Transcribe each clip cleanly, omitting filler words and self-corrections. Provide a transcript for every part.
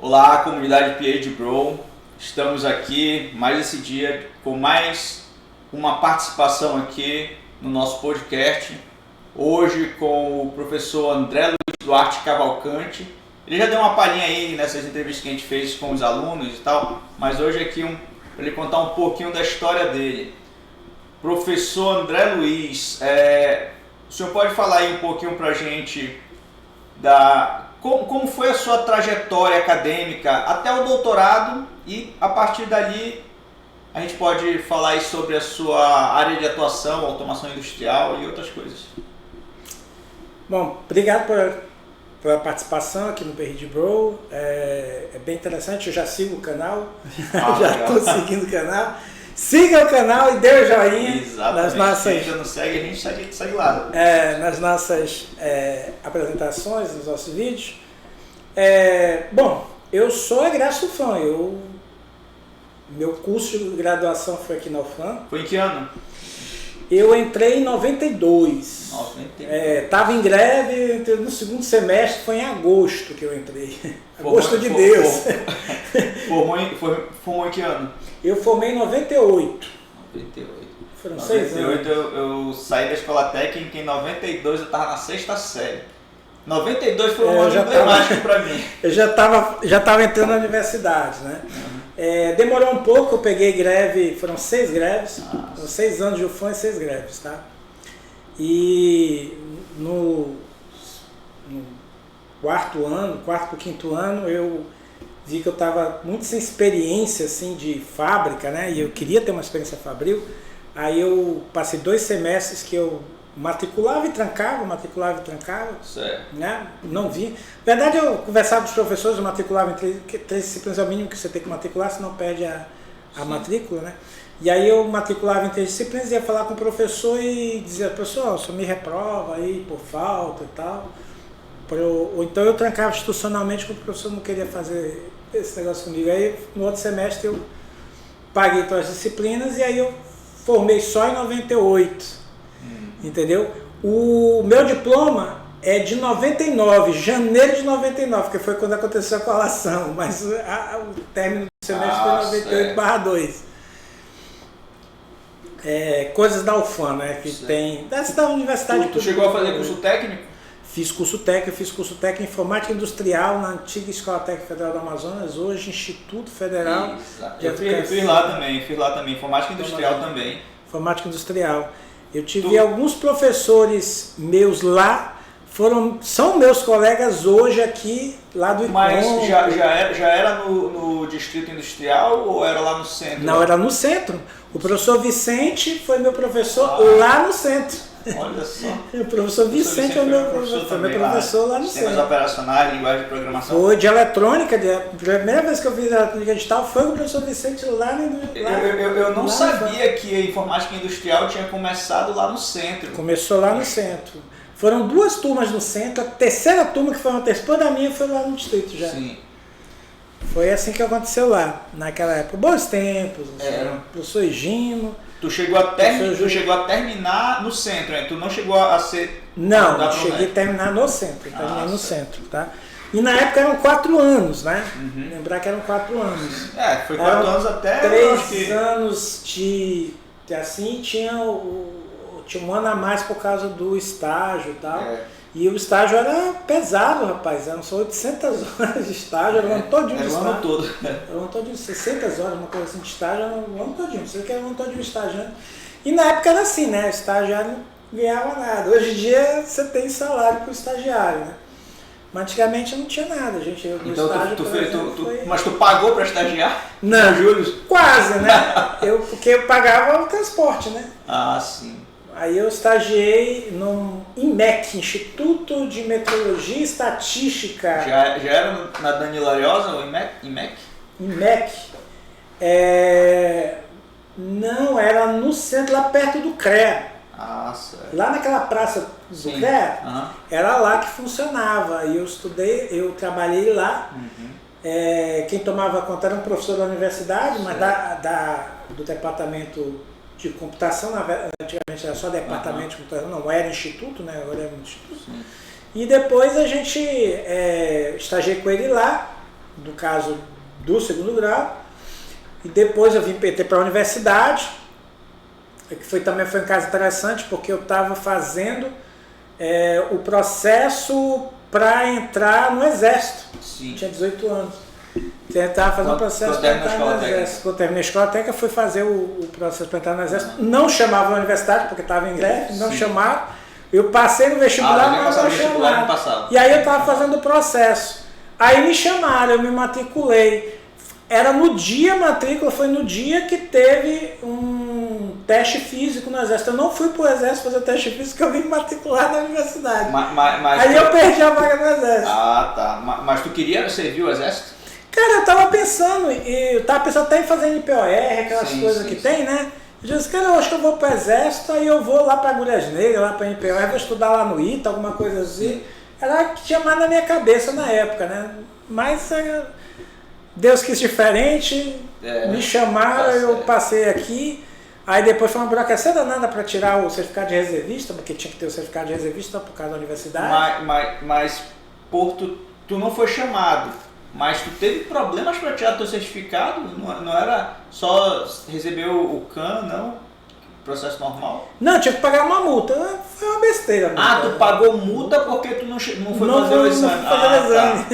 Olá, comunidade PhD Bro. Estamos aqui mais esse dia com mais uma participação aqui no nosso podcast. Hoje com o professor André Luiz Duarte Cavalcante. Ele já deu uma palhinha aí nessas entrevistas que a gente fez com os alunos e tal, mas hoje aqui para ele contar um pouquinho da história dele. Professor André Luiz, o senhor pode falar aí um pouquinho para a gente como foi a sua trajetória acadêmica até o doutorado e a partir dali a gente pode falar aí sobre a sua área de atuação, automação industrial e outras coisas. Bom, obrigado pela participação aqui no PhD Bro. É bem interessante, eu já sigo o canal, já estou seguindo o canal. Siga o canal e dê o joinha. Exatamente. Nas nossas, quem ainda não segue, a gente segue lá. Nas nossas apresentações, nos nossos vídeos. Bom, eu sou egresso UFAM. Meu curso de graduação foi aqui na UFAM. Foi em que ano? Eu entrei em 92. 92. Estava em greve no segundo semestre, foi em agosto que eu entrei. Agosto de Deus. Formou em que ano? Eu formei em 98. 98. Foram 6 anos. Eu saí da escola técnica, em 92 eu estava na 6ª série. 92 foi um ano emblemático para mim. Eu já tava entrando na universidade, né? Uhum. Demorou um pouco, eu peguei greve, foram 6 greves, 6 anos de UFAM e 6 greves, tá? E no quarto para o quinto ano, eu vi que eu estava muito sem experiência assim, de fábrica, né? E eu queria ter uma experiência fabril. Aí eu passei 2 semestres que eu matriculava e trancava, certo. Né? Não vi. Na verdade, eu conversava com os professores, eu matriculava em 3 disciplinas, é o mínimo que você tem que matricular, senão perde a matrícula, né? E aí eu matriculava em 3 disciplinas, ia falar com o professor e dizia, professor, só me reprova aí por falta e tal. Ou então eu trancava institucionalmente porque o professor não queria fazer esse negócio comigo. Aí no outro semestre eu paguei todas as disciplinas e aí eu formei só em 98. Entendeu? O meu diploma é de 99, janeiro de 99, que foi quando aconteceu a colação, mas o término do semestre foi 98/2. Coisas da UFAM, né? Que tem. Da Universidade. Tu chegou a fazer curso técnico? Fiz curso técnico em informática industrial na antiga Escola Técnica Federal do Amazonas, hoje Instituto Federal de Educação. Eu fiz lá também, informática industrial também. Informática industrial. Eu tive alguns professores meus lá, são meus colegas hoje aqui, lá do ICOM. Mas já era no Distrito Industrial ou era lá no centro? Não, era no centro. O professor Vicente foi meu professor lá no centro. Olha só. O professor Vicente foi meu professor lá no centro. Sistemas operacionais, linguagem de programação. Foi de eletrônica, a primeira vez que eu fiz eletrônica digital foi o professor Vicente lá no Eu não sabia que a informática industrial tinha começado lá no centro. Começou lá no centro. Foram 2 turmas no centro, a terceira turma, que foi uma terceira da minha, foi lá no distrito já. Sim. Foi assim que aconteceu lá, naquela época. Bons tempos, professor Gino. Tu chegou a terminar no centro, né? Tu não chegou a ser... Não, cheguei a terminar no centro, no centro, tá? E na época eram 4 anos, né? Uhum. Lembrar que eram 4 anos. Foi 4 anos até... 3 anos de... Assim, tinha um ano a mais por causa do estágio e tal. E o estágio era pesado, rapaz. Eram só 800 horas de estágio, era o ano todinho de estágio. Era o ano todo. Era o ano todinho, 600 horas, uma coisa assim de estágio, era o ano todinho. Você que era o ano todinho de estágio, né? E na época era assim, né? O estagiário não ganhava nada. Hoje em dia você tem salário para o estagiário, né? Mas antigamente não tinha nada, gente. Então mas tu pagou para estagiar? Não, quase, né? Porque eu pagava o transporte, né? Sim. Aí eu estagiei no IMEC, Instituto de Meteorologia e Estatística. Já era na Danilo Ariosa ou IMEC? IMEC. Não, era no centro, lá perto do CREA. Certo. Lá naquela praça do CREA, era lá que funcionava. E eu trabalhei lá. Uhum. Quem tomava conta era um professor da universidade, mas do departamento de computação, antigamente era só departamento de computação, não era instituto, né? Agora é um instituto. Sim. E depois a gente estagiei com ele lá, no caso do segundo grau, e depois eu vim PT para a universidade, que também foi um caso interessante, porque eu estava fazendo o processo para entrar no Exército. Sim. Tinha 18 anos. Eu estava fazendo o processo para entrar no Exército. Quando terminei a escola técnica, fui fazer o processo para entrar no Exército. Não chamava a universidade, porque estava em greve, não chamaram. Eu passei no vestibular, mas não chamaram. E aí eu estava fazendo o processo. Aí me chamaram, eu me matriculei. Era no dia, a matrícula foi no dia que teve um teste físico no Exército. Eu não fui para o Exército fazer o teste físico, porque eu vim matricular na universidade. Aí eu perdi a vaga no Exército. Ah, tá. Mas tu queria servir o Exército? Cara, eu tava pensando até em fazer NPOR, aquelas coisas que tem, né? Eu disse, cara, eu acho que eu vou para o Exército, aí eu vou lá para Agulhas Negras, lá para NPOR, vou estudar lá no ITA, alguma coisa assim. Era o que tinha mais na minha cabeça na época, né? Mas Deus quis diferente, me chamaram, eu passei aqui. Aí depois foi uma burocracia danada para tirar o certificado de reservista, porque tinha que ter o certificado de reservista por causa da universidade. Mas tu não foi chamado, mas tu teve problemas para tirar teu certificado? Não era só receber o CAN, não? Processo normal? Não, tinha que pagar uma multa. Foi uma besteira. Tu pagou multa porque tu não foi fazer o exame. Tá.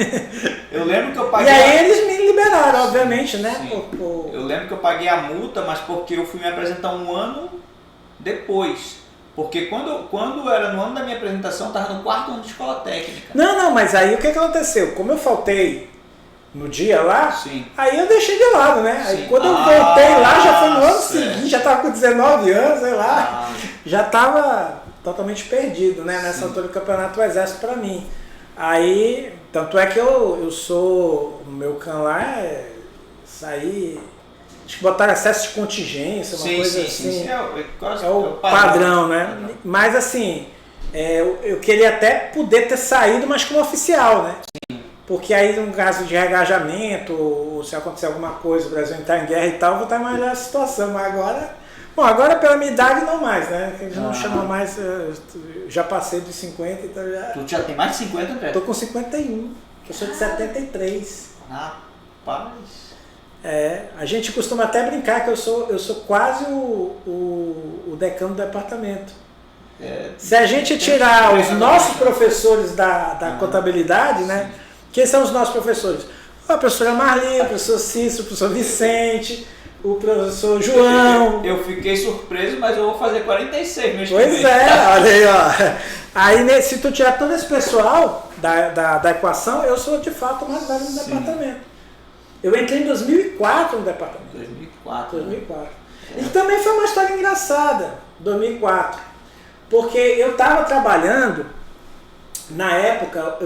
Eu lembro que eu paguei... E aí eles me liberaram, obviamente, né? Eu lembro que eu paguei a multa, mas porque eu fui me apresentar um ano depois. Porque quando era no ano da minha apresentação, eu estava no 4º ano de escola técnica. Não, mas aí o que aconteceu? Como eu faltei no dia lá, aí eu deixei de lado, né? Aí quando eu voltei lá, já foi no ano seguinte, já estava com 19 anos, sei lá, já estava totalmente perdido, né? Nessa altura do campeonato do Exército para mim. Aí, tanto é que eu sou, o meu CAN lá saí, acho que botaram excesso de contingência, uma coisa assim. É o padrão, né? Mas assim, eu queria até poder ter saído, mas como oficial, né? Porque aí, no caso de reengajamento, ou se acontecer alguma coisa, o Brasil entrar em guerra e tal, eu vou estar em uma melhor situação. Mas agora pela minha idade não mais, né? Eles não chamam mais, já passei dos 50, então já... Tu já tem mais de 50, André? Tô com 51, eu sou de 73. Rapaz... A gente costuma até brincar que eu sou quase o decano do departamento. Se a gente tirar os nossos professores da contabilidade, né? Quem são os nossos professores? A professora Marli, o professor Cícero, o professor Vicente, o professor João. Eu fiquei surpreso, mas eu vou fazer 46 mês que vem. Pois olha aí, ó. Aí, se tu tirar todo esse pessoal da equação, eu sou de fato o mais velho no departamento. Eu entrei em 2004 no departamento. 2004. E também foi uma história engraçada, 2004. Porque eu estava trabalhando, na época,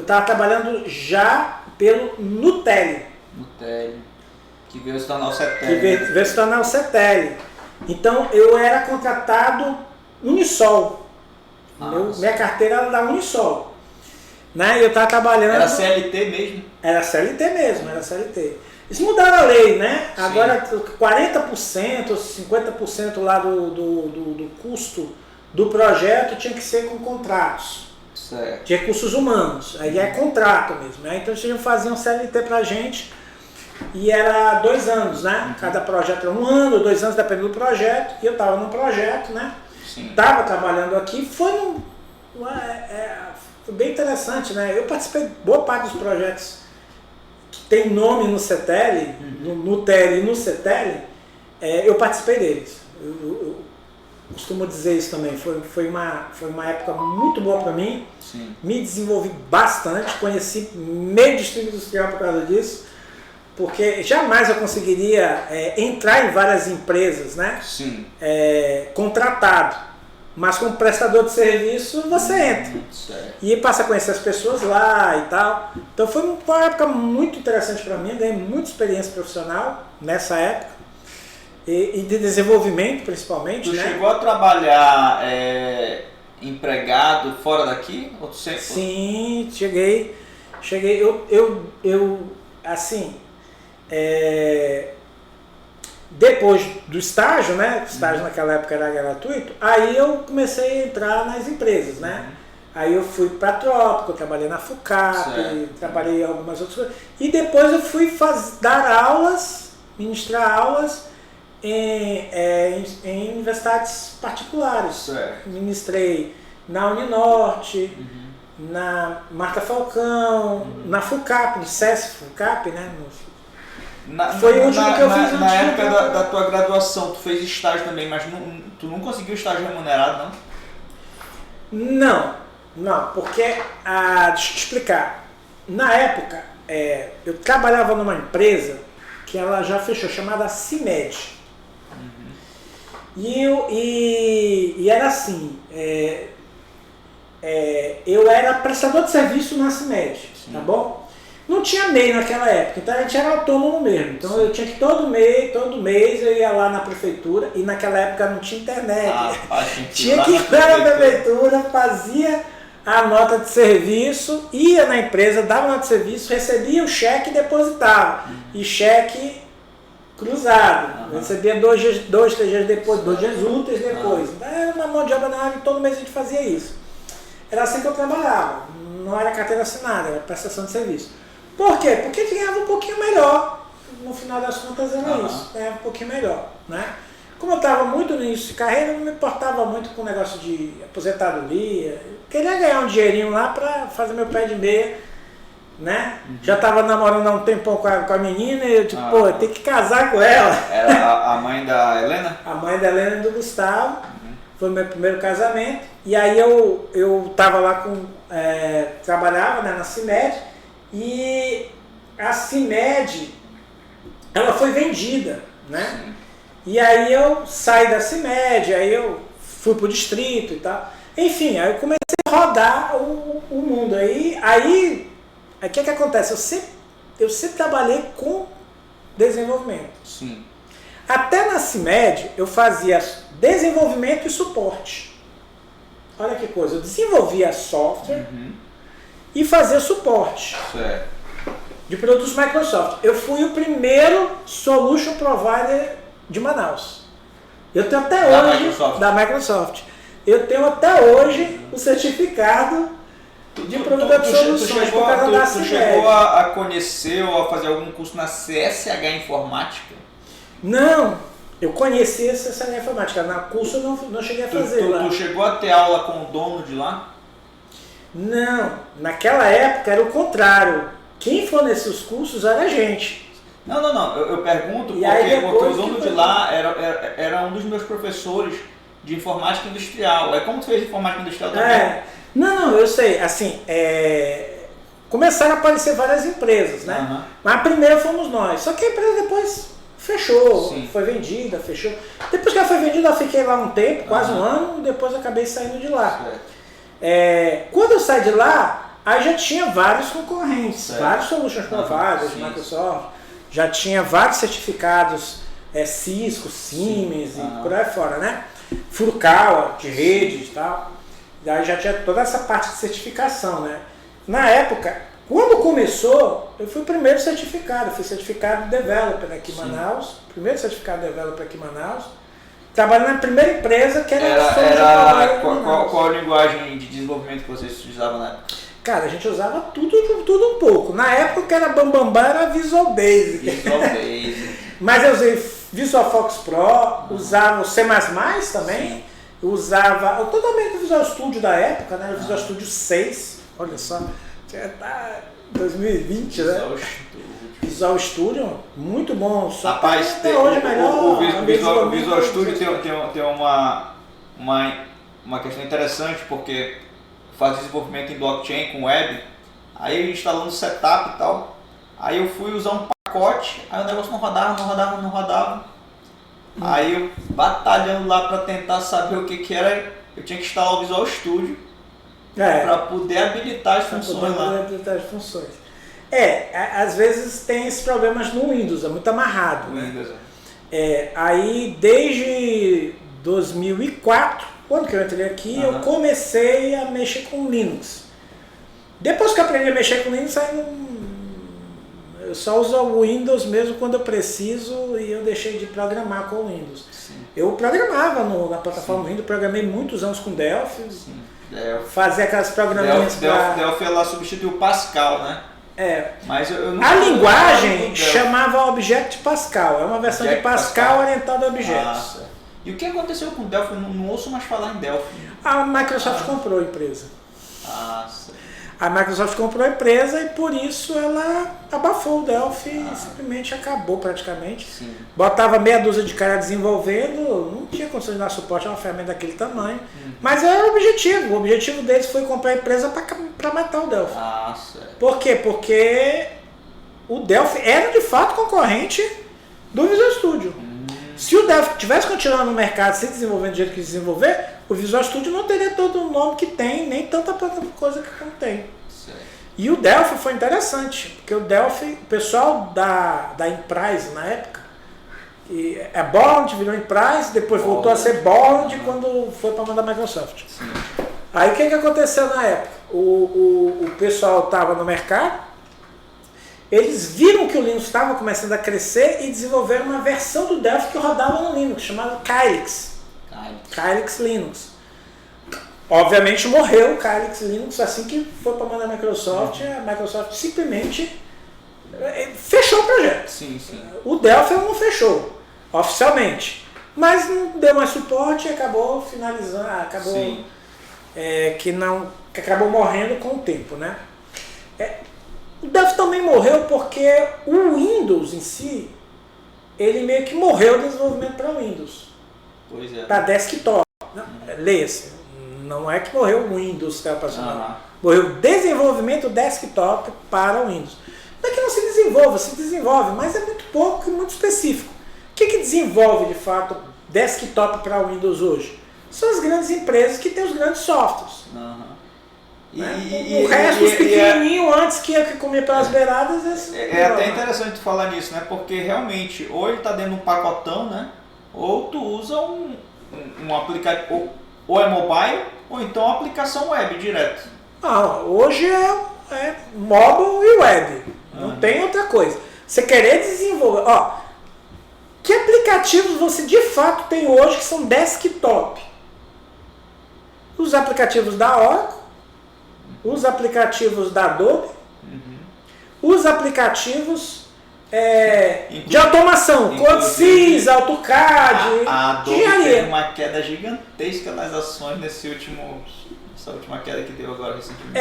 já pelo Nuteli. Que veio se tornar o CETELI. Veio se tornar o CETELI. Então eu era contratado Unisol. Minha carteira era da Unisol. Né? Eu estava trabalhando... Era CLT mesmo? Era CLT mesmo, era CLT. Eles mudaram a lei, né? Sim. Agora 40% ou 50% lá do custo do projeto tinha que ser com contratos. Certo. De recursos humanos. Aí é contrato mesmo, né? Então eles faziam CLT pra gente e era 2 anos, né? Cada projeto era 1 ano, 2 anos, dependendo do projeto. E eu estava num projeto, né? Estava trabalhando aqui, foi bem interessante, né? Eu participei de boa parte dos projetos que tem nome no CETELI, no TELI e no CETELI, eu participei deles. Eu costumo dizer isso também, foi uma época muito boa para mim. Sim. Me desenvolvi bastante, conheci meio distrito industrial por causa disso, porque jamais eu conseguiria entrar em várias empresas, né? Sim. Contratado, mas como prestador de serviço você entra e passa a conhecer as pessoas lá e tal. Então foi uma época muito interessante para mim, ganhei muita experiência profissional nessa época. E de desenvolvimento, principalmente. Tu né? chegou a trabalhar empregado fora daqui? Ou tu sempre... Sim, cheguei. Eu assim, depois do estágio, né? O estágio naquela época era gratuito, aí eu comecei a entrar nas empresas, né? Aí eu fui para a Trópico, eu trabalhei na FUCAP, trabalhei em algumas outras coisas. E depois eu fui dar aulas, ministrar aulas em universidades particulares. Certo. Ministrei na Uninorte, na Marta Falcão, na FUCAP, no SESC FUCAP, né? Foi o último que eu fiz na época da tua graduação, tu fez estágio também, mas tu não conseguiu estágio remunerado, não? Não, porque, deixa eu te explicar, na época eu trabalhava numa empresa que ela já fechou, chamada CIMED. E era assim, eu era prestador de serviço na CIMED, tá bom? Não tinha MEI naquela época, então a gente era autônomo mesmo. Então eu tinha que todo mês eu ia lá na prefeitura, e naquela época não tinha internet. Tinha que ir lá na prefeitura, fazia a nota de serviço, ia na empresa, dava nota de serviço, recebia o cheque e depositava. E cheque cruzado. Recebia 2, 3 dias depois, 2 dias úteis depois. Então era uma mão de obra na área e todo mês a gente fazia isso. Era assim que eu trabalhava. Não era carteira assinada, era prestação de serviço. Por quê? Porque ganhava um pouquinho melhor. No final das contas era isso, ganhava um pouquinho melhor, né? Como eu estava muito no início de carreira, eu não me importava muito com o negócio de aposentadoria. Eu queria ganhar um dinheirinho lá para fazer meu pé de meia, né? Já estava namorando há um tempão com a menina e eu tipo, eu tenho que casar com ela. Era a mãe da Helena? A mãe da Helena e do Gustavo. Foi o meu primeiro casamento. E aí eu estava lá trabalhava, né, na CIMED. E a CIMED, ela foi vendida, né? Sim. E aí eu saí da CIMED, aí eu fui pro distrito e tal. Enfim, aí eu comecei a rodar o mundo. Aí o que acontece? Eu sempre trabalhei com desenvolvimento. Sim. Até na CIMED eu fazia desenvolvimento e suporte. Olha que coisa, eu desenvolvia software e fazia suporte de produtos Microsoft. Eu fui o primeiro Solution Provider de Manaus. Eu tenho até hoje, da Microsoft, eu tenho até hoje o certificado de provedor de soluções por causa da CIMED. Tu chegou a conhecer ou a fazer algum curso na CSH Informática? Não, eu conheci a CSH Informática. Na curso eu não cheguei a fazer lá. Tu chegou a ter aula com o dono de lá? Não, naquela época era o contrário. Quem fornecia os cursos era a gente. Não. Eu pergunto porque o dono de lá era um dos meus professores de informática industrial. Como tu fez informática industrial também? Não, eu sei. Assim, começaram a aparecer várias empresas, né? Mas a primeira fomos nós. Só que a empresa depois fechou, foi vendida, fechou. Depois que ela foi vendida, eu fiquei lá um tempo, quase um ano, e depois acabei saindo de lá. Quando eu saí de lá, aí já tinha vários concorrentes, vários solutions providers, Microsoft, já tinha vários certificados, Cisco, Siemens e por aí fora, né? Furukawa, de rede e tal. Daí já tinha toda essa parte de certificação, né? Na época, quando começou, eu fui o primeiro certificado, fui certificado developer aqui em Manaus, primeiro certificado developer aqui em Manaus. Trabalhei na primeira empresa que era qual a linguagem de desenvolvimento que vocês utilizavam na época? Cara, a gente usava tudo um pouco. Na época que era Bambambam era Visual Basic. Mas eu usei Visual Fox Pro, usava o C++ também, usava totalmente o Visual Studio da época, né? O Visual Studio 6, olha só, já tá 2020, né? Visual Studio, muito bom. Só rapaz, até hoje é melhor. O Visual Studio tem uma questão interessante, porque faz desenvolvimento em blockchain com web, aí instalando o setup e tal, aí eu fui usar um pacote, aí o negócio não rodava. Aí eu batalhando lá para tentar saber o que era, eu tinha que instalar o Visual Studio para poder habilitar as funções lá. Às vezes tem esses problemas no Windows, é muito amarrado. Aí desde 2004, quando que eu entrei aqui, eu comecei a mexer com Linux. Depois que eu aprendi a mexer com Linux, eu só uso o Windows mesmo quando eu preciso, e eu deixei de programar com o Windows. Eu programava na plataforma Windows, programei muitos anos com Delphi, Fazer aquelas programinhas para... Delphi ela substituiu o Pascal, né? Mas eu não a linguagem chamava Object Pascal. É uma versão de Pascal orientada a objetos. E o que aconteceu com o Delphi? Eu não ouço mais falar em Delphi. A Microsoft comprou a empresa. Certo. A Microsoft comprou a empresa e por isso ela abafou o Delphi e simplesmente acabou praticamente. Sim. Botava meia dúzia de caras desenvolvendo, não tinha condições de dar suporte a uma ferramenta daquele tamanho. Mas era o objetivo. O objetivo deles foi comprar a empresa para matar o Delphi. Certo. Por quê? Porque o Delphi era de fato concorrente do Visual Studio. Se o Delphi tivesse continuado no mercado se desenvolvendo do jeito que desenvolver, o Visual Studio não teria todo o nome que tem, nem tanta coisa que não tem. Certo. E o Delphi foi interessante, porque o Delphi, o pessoal da Emprise na época, Borland virou Emprise, depois voltou a ser Borland quando foi para a mão da Microsoft. Sim. Aí o que aconteceu na época? O pessoal estava no mercado, eles viram que o Linux estava começando a crescer e desenvolveram uma versão do Delphi que rodava no Linux, chamada Kylix. Kylix Linux. Obviamente morreu o Kylix Linux assim que foi para a mão da Microsoft, a Microsoft simplesmente fechou o projeto. Sim. O Delphi não fechou, oficialmente. Mas não deu mais suporte e acabou finalizando, que acabou morrendo com o tempo, né? O Delphi também morreu porque o Windows em si, ele meio que morreu o desenvolvimento para Windows. Pois é. Para desktop. Leia-se. Não é que morreu o Windows sistema operacional. Morreu o desenvolvimento desktop para o Windows. Não é que não se desenvolve, mas é muito pouco e muito específico. O que desenvolve de fato desktop para o Windows hoje? São as grandes empresas que têm os grandes softwares. O resto, os pequenininhos, antes que comia pelas beiradas... É até interessante tu falar nisso, né? Porque realmente, ou ele está dentro de um pacotão, né? Ou tu usa um aplicativo, ou é mobile, ou então aplicação web direto. Hoje é mobile e web. Não tem outra coisa. Você querer desenvolver... que aplicativos você de fato tem hoje que são desktop? Os aplicativos da Oracle, os aplicativos da Adobe, os aplicativos de automação, CodeSys, AutoCAD, a Adobe teve uma queda gigantesca nas ações nessa última queda que deu agora recentemente.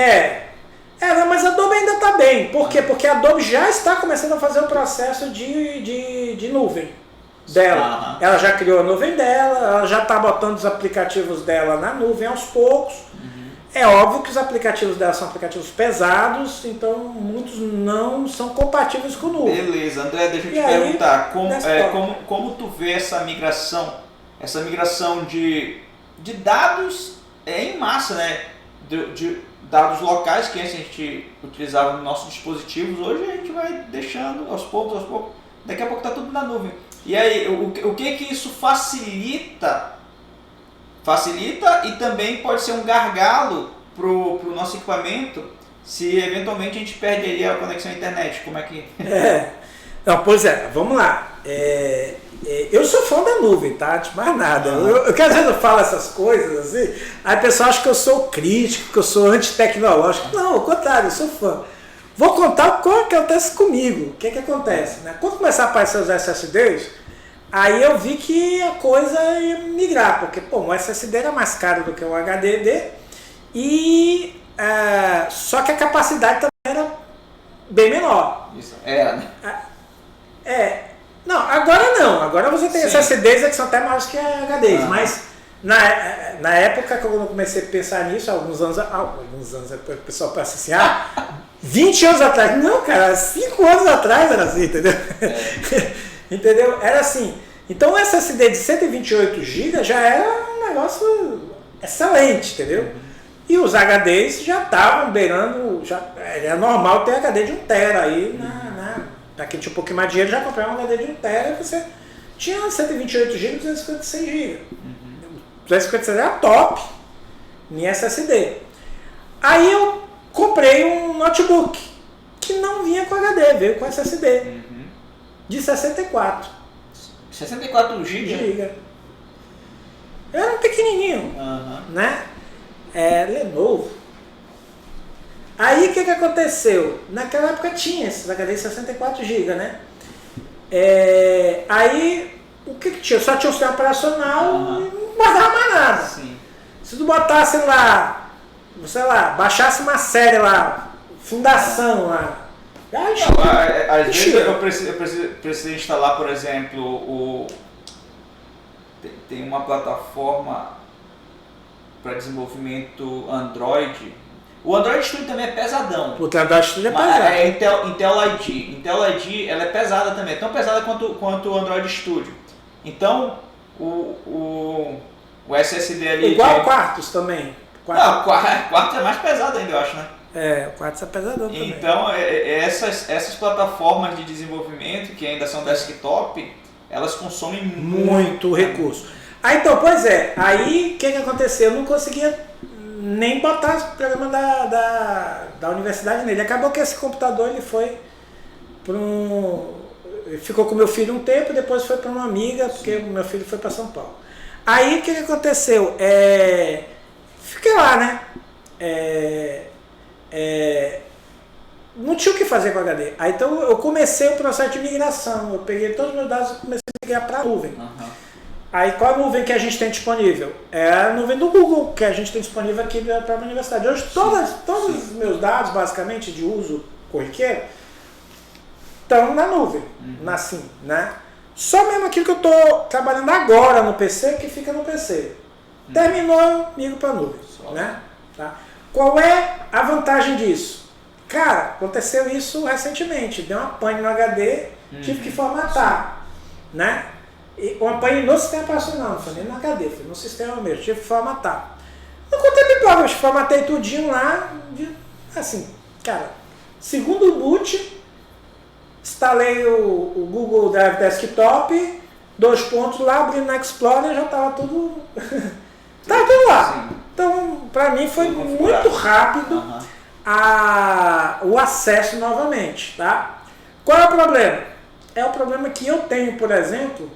Mas a Adobe ainda está bem. Por quê? Porque a Adobe já está começando a fazer o processo de nuvem dela. Ela já criou a nuvem dela, ela já está botando os aplicativos dela na nuvem aos poucos. É óbvio que os aplicativos dela são aplicativos pesados, então muitos não são compatíveis com o nuvem. Beleza, André, deixa eu te perguntar, como tu vê essa migração de dados em massa, né? De dados locais que antes a gente utilizava nos nossos dispositivos, hoje a gente vai deixando aos poucos, daqui a pouco está tudo na nuvem. E aí, o que isso facilita e também pode ser um gargalo para o nosso equipamento se eventualmente a gente perderia a conexão à internet. Como é que... Pois é, vamos lá. Eu sou fã da nuvem, tá? De mais nada. Eu às vezes eu falo essas coisas assim, aí o pessoal acha que eu sou crítico, que eu sou antitecnológico. Não, ao contrário, eu sou fã. Vou contar o que acontece comigo. O que acontece? Né? Quando começar a aparecer os SSDs, aí eu vi que a coisa ia migrar, porque o SSD era mais caro do que o HDD, só que a capacidade também era bem menor. Isso, né? Não, agora não. Agora você tem SSDs que são até maiores que HDs, mas na época que eu comecei a pensar nisso, alguns anos o pessoal pensa assim, 20 anos atrás. Não, cara, 5 anos atrás era assim, entendeu? Entendeu? Era assim. Então o SSD de 128 GB já era um negócio excelente, entendeu? E os HDs já estavam beirando, era normal ter HD de 1 TB aí, para quem tinha um pouquinho mais de dinheiro já comprava um HD de 1 TB e você tinha 128 GB e 256 GB. 256 era top em SSD. Aí eu comprei um notebook que não vinha com HD, veio com SSD de 64 GB? Era um pequenininho, né? Lenovo. Aí o que aconteceu? Naquela época tinha esses HD 64 GB, né? Aí o que tinha? Só tinha o sistema operacional e não guardava mais nada. Sim. Se tu botasse lá, sei lá, baixasse uma série lá, Fundação lá. Às vezes eu preciso instalar, por exemplo, tem uma plataforma para desenvolvimento Android. O Android Studio também é pesadão. O Android Studio é pesado. É Intel ID. Intel ID ela é pesada também, tão pesada quanto o Android Studio. Então, o SSD ali... Igual o Quartus também. Não, o Quartus é mais pesado ainda, eu acho, né? O Quartus é pesadão também. Então, essas plataformas de desenvolvimento, que ainda são desktop, elas consomem muito recurso. Então, pois é. Aí, o que aconteceu? Eu não conseguia nem botar o programa da universidade nele. Acabou que esse computador ele foi para ficou com meu filho um tempo, depois foi para uma amiga, porque meu filho foi para São Paulo. Aí o que aconteceu? Fiquei lá, né? Não tinha o que fazer com o HD. Aí então eu comecei o processo de migração. Eu peguei todos os meus dados e comecei a migrar para a nuvem. Aí qual a nuvem que a gente tem disponível? É a nuvem do Google, que a gente tem disponível aqui para a universidade. Hoje todos os meus dados, basicamente, de uso corriqueiro, estão na nuvem, na SIM, né? Só mesmo aquilo que eu estou trabalhando agora no PC, que fica no PC. Terminou, eu migro para a nuvem, né? Tá? Qual é a vantagem disso? Cara, aconteceu isso recentemente. Deu uma pane no HD, tive que formatar, né? Uma pane no sistema operacional, não foi nem no HD, foi no sistema mesmo, tive que formatar. Não contei pipoca, eu formatei tudinho lá, assim, cara, segundo o boot, instalei o Google Drive Desktop, 2 pontos lá, abri no Explorer, já estava tudo, tava tudo lá. Sim. Então, para mim foi muito rápido o acesso novamente, tá? Qual é o problema? É o problema que eu tenho, por exemplo,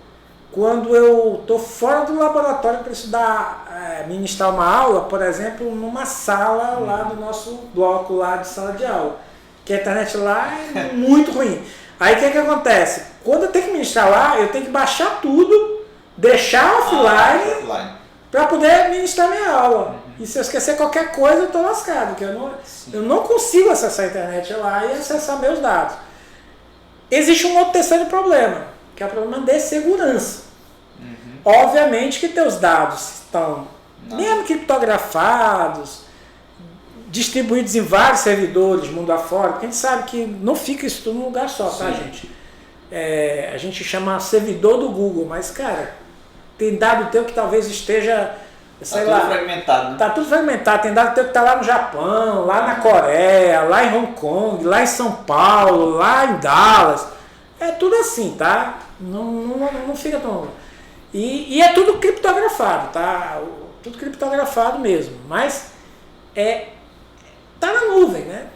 quando eu estou fora do laboratório para estudar, ministrar uma aula, por exemplo, numa sala lá do nosso bloco lá de sala de aula, que a internet lá é muito ruim. Aí o que acontece? Quando eu tenho que ministrar lá, eu tenho que baixar tudo, deixar offline para poder ministrar minha aula. E se eu esquecer qualquer coisa, eu estou lascado, porque eu não consigo acessar a internet lá e acessar meus dados. Existe um outro terceiro problema, que é o problema de segurança. Obviamente que teus dados estão mesmo criptografados, distribuídos em vários servidores, mundo afora, porque a gente sabe que não fica isso tudo num lugar só, tá, gente? A gente chama servidor do Google, mas, cara, tem dado teu que talvez esteja, sei lá... Tá tudo fragmentado, né? Tá tudo fragmentado, tem dado teu que tá lá no Japão, lá na Coreia, lá em Hong Kong, lá em São Paulo, lá em Dallas. É tudo assim, tá? Não fica tão... E é tudo criptografado, tá? Tudo criptografado mesmo, mas tá na nuvem, né?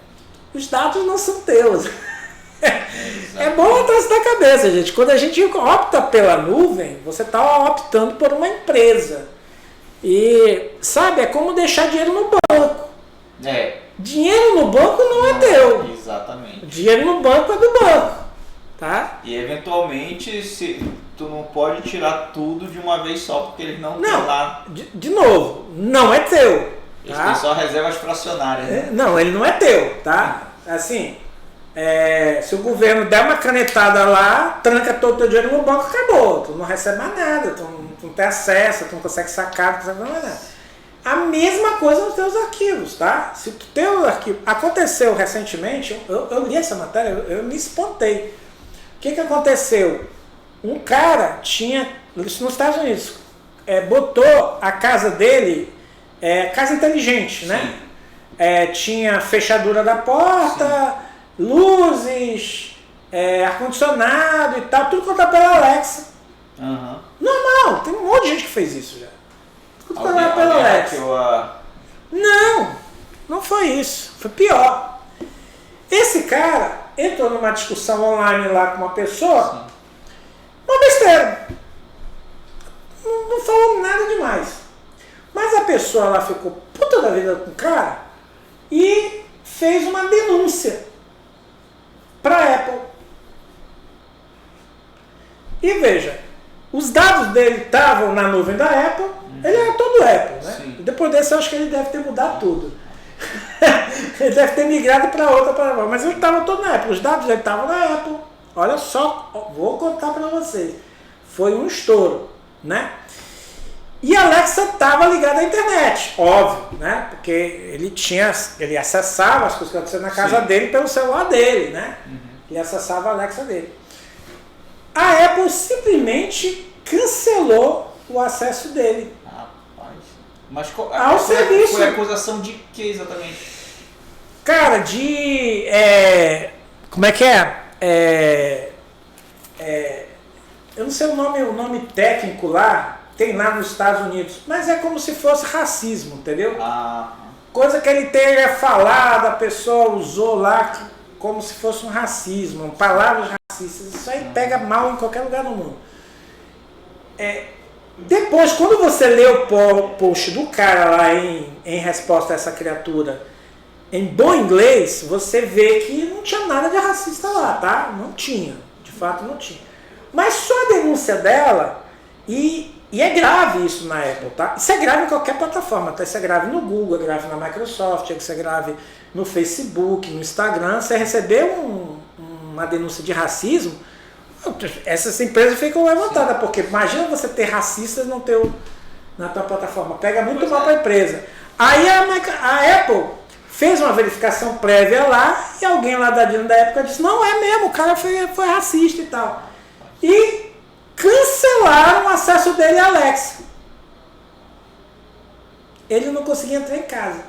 Os dados não são teus. É bom botar isso na cabeça, gente. Quando a gente opta pela nuvem, você está optando por uma empresa. E, sabe, é como deixar dinheiro no banco. Dinheiro no banco não é teu. Exatamente. Dinheiro no banco é do banco. Tá? E eventualmente tu não pode tirar tudo de uma vez só, porque eles não têm lá. De novo, não é teu. Eles tá? têm só reservas fracionárias. Né? Não, ele não é teu, tá? Assim, se o governo der uma canetada lá, tranca todo o teu dinheiro no banco, acabou. Tu não recebe mais nada, tu não tem acesso, tu não consegue sacar, tu não consegue mais nada. A mesma coisa nos teus arquivos, tá? Se tu tem o arquivo... Aconteceu recentemente, eu li essa matéria, eu me espantei. O que aconteceu? Um cara tinha, isso nos Estados Unidos, botou a casa dele, casa inteligente, né? Tinha fechadura da porta, luzes, ar-condicionado e tal, tudo controlado pela Alexa. Normal, tem um monte de gente que fez isso já. Tudo controlado pela Alexa. Não foi isso, foi pior. Esse cara entrou numa discussão online lá com uma pessoa, uma besteira. Não falou nada demais. Mas a pessoa lá ficou puta puta da vida com o cara e fez uma denúncia para a Apple. E veja, os dados dele estavam na nuvem da Apple, ele era todo Apple, né? Sim. Depois desse eu acho que ele deve ter mudado tudo. Ele deve ter migrado para outra plataforma, mas ele estava todo na Apple, os dados dele estavam na Apple. Olha só, vou contar para vocês. Foi um estouro, né? E a Alexa estava ligada à internet, óbvio, né? Porque ele acessava as coisas que aconteciam na casa dele pelo celular dele, né? Ele acessava a Alexa dele. A Apple simplesmente cancelou o acesso dele. Rapaz. Mas ao serviço. Foi acusação de que exatamente? Cara, de... como é que é? Eu não sei o nome técnico lá, tem lá nos Estados Unidos, mas é como se fosse racismo, entendeu? Coisa que ele teria falado, a pessoa usou lá como se fosse um racismo, palavras racistas. Isso aí pega mal em qualquer lugar do mundo. Depois, quando você lê o post do cara lá em resposta a essa criatura, em bom inglês, você vê que não tinha nada de racista lá, tá? Não tinha, de fato não tinha. Mas só a denúncia dela, e é grave isso na Apple, tá? Isso é grave em qualquer plataforma, tá? Isso é grave no Google, é grave na Microsoft, isso é grave no Facebook, no Instagram. Você recebeu uma denúncia de racismo, essas empresas ficam levantadas, porque imagina você ter racistas na tua plataforma, pega muito mal para a empresa. Aí a Apple fez uma verificação prévia lá e alguém lá da época disse, não, é mesmo, o cara foi racista e tal. E cancelaram o acesso dele à Alexa. Ele não conseguia entrar em casa.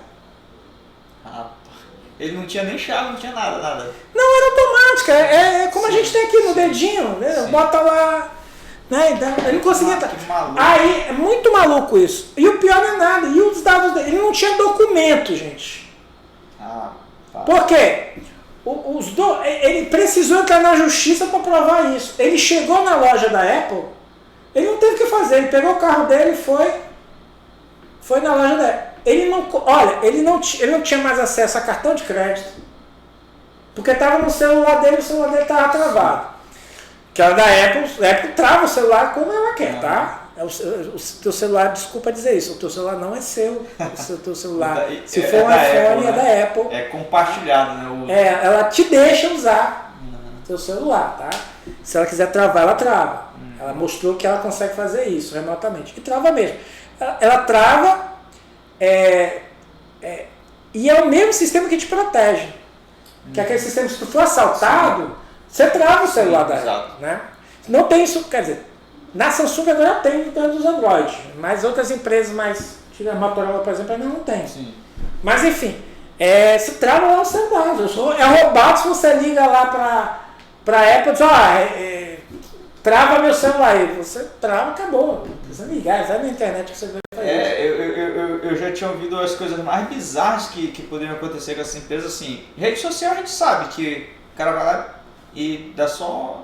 Ele não tinha nem chave, não tinha nada. Não, era automática. É como a gente tem aqui no dedinho, né? Bota lá, né? Ele não conseguia entrar. Aí, é muito maluco isso. E o pior não é nada. E os dados dele? Ele não tinha documento, gente. Por quê? Ele precisou entrar na justiça para provar isso. Ele chegou na loja da Apple, ele não teve o que fazer. Ele pegou o carro dele e foi na loja da Apple. Ele não tinha mais acesso a cartão de crédito, porque estava no celular dele, o celular dele estava travado. Que era da Apple, a Apple trava o celular como ela quer, tá? O teu celular, desculpa dizer isso, o teu celular não é seu, o teu celular, se for um iPhone, é da Apple. É compartilhado, né? Ela te deixa usar o teu celular, tá? Se ela quiser travar, ela trava. Ela mostrou que ela consegue fazer isso remotamente. E trava mesmo. Ela trava, e é o mesmo sistema que te protege. Que é aquele sistema, se tu for assaltado, você trava o celular dela, né? Não tem isso, quer dizer, na Samsung agora tem dentro dos Android, mas outras empresas mais, a Motorola, por exemplo, ainda não tem. Sim. Mas enfim, você trava lá o celular. É roubado se você liga lá para a Apple e diz, trava meu celular aí. Você trava, acabou. Não precisa ligar, vai na internet que você vai fazer. Eu já tinha ouvido as coisas mais bizarras que poderiam acontecer com essa empresa, assim. Rede social a gente sabe que o cara vai lá e dá só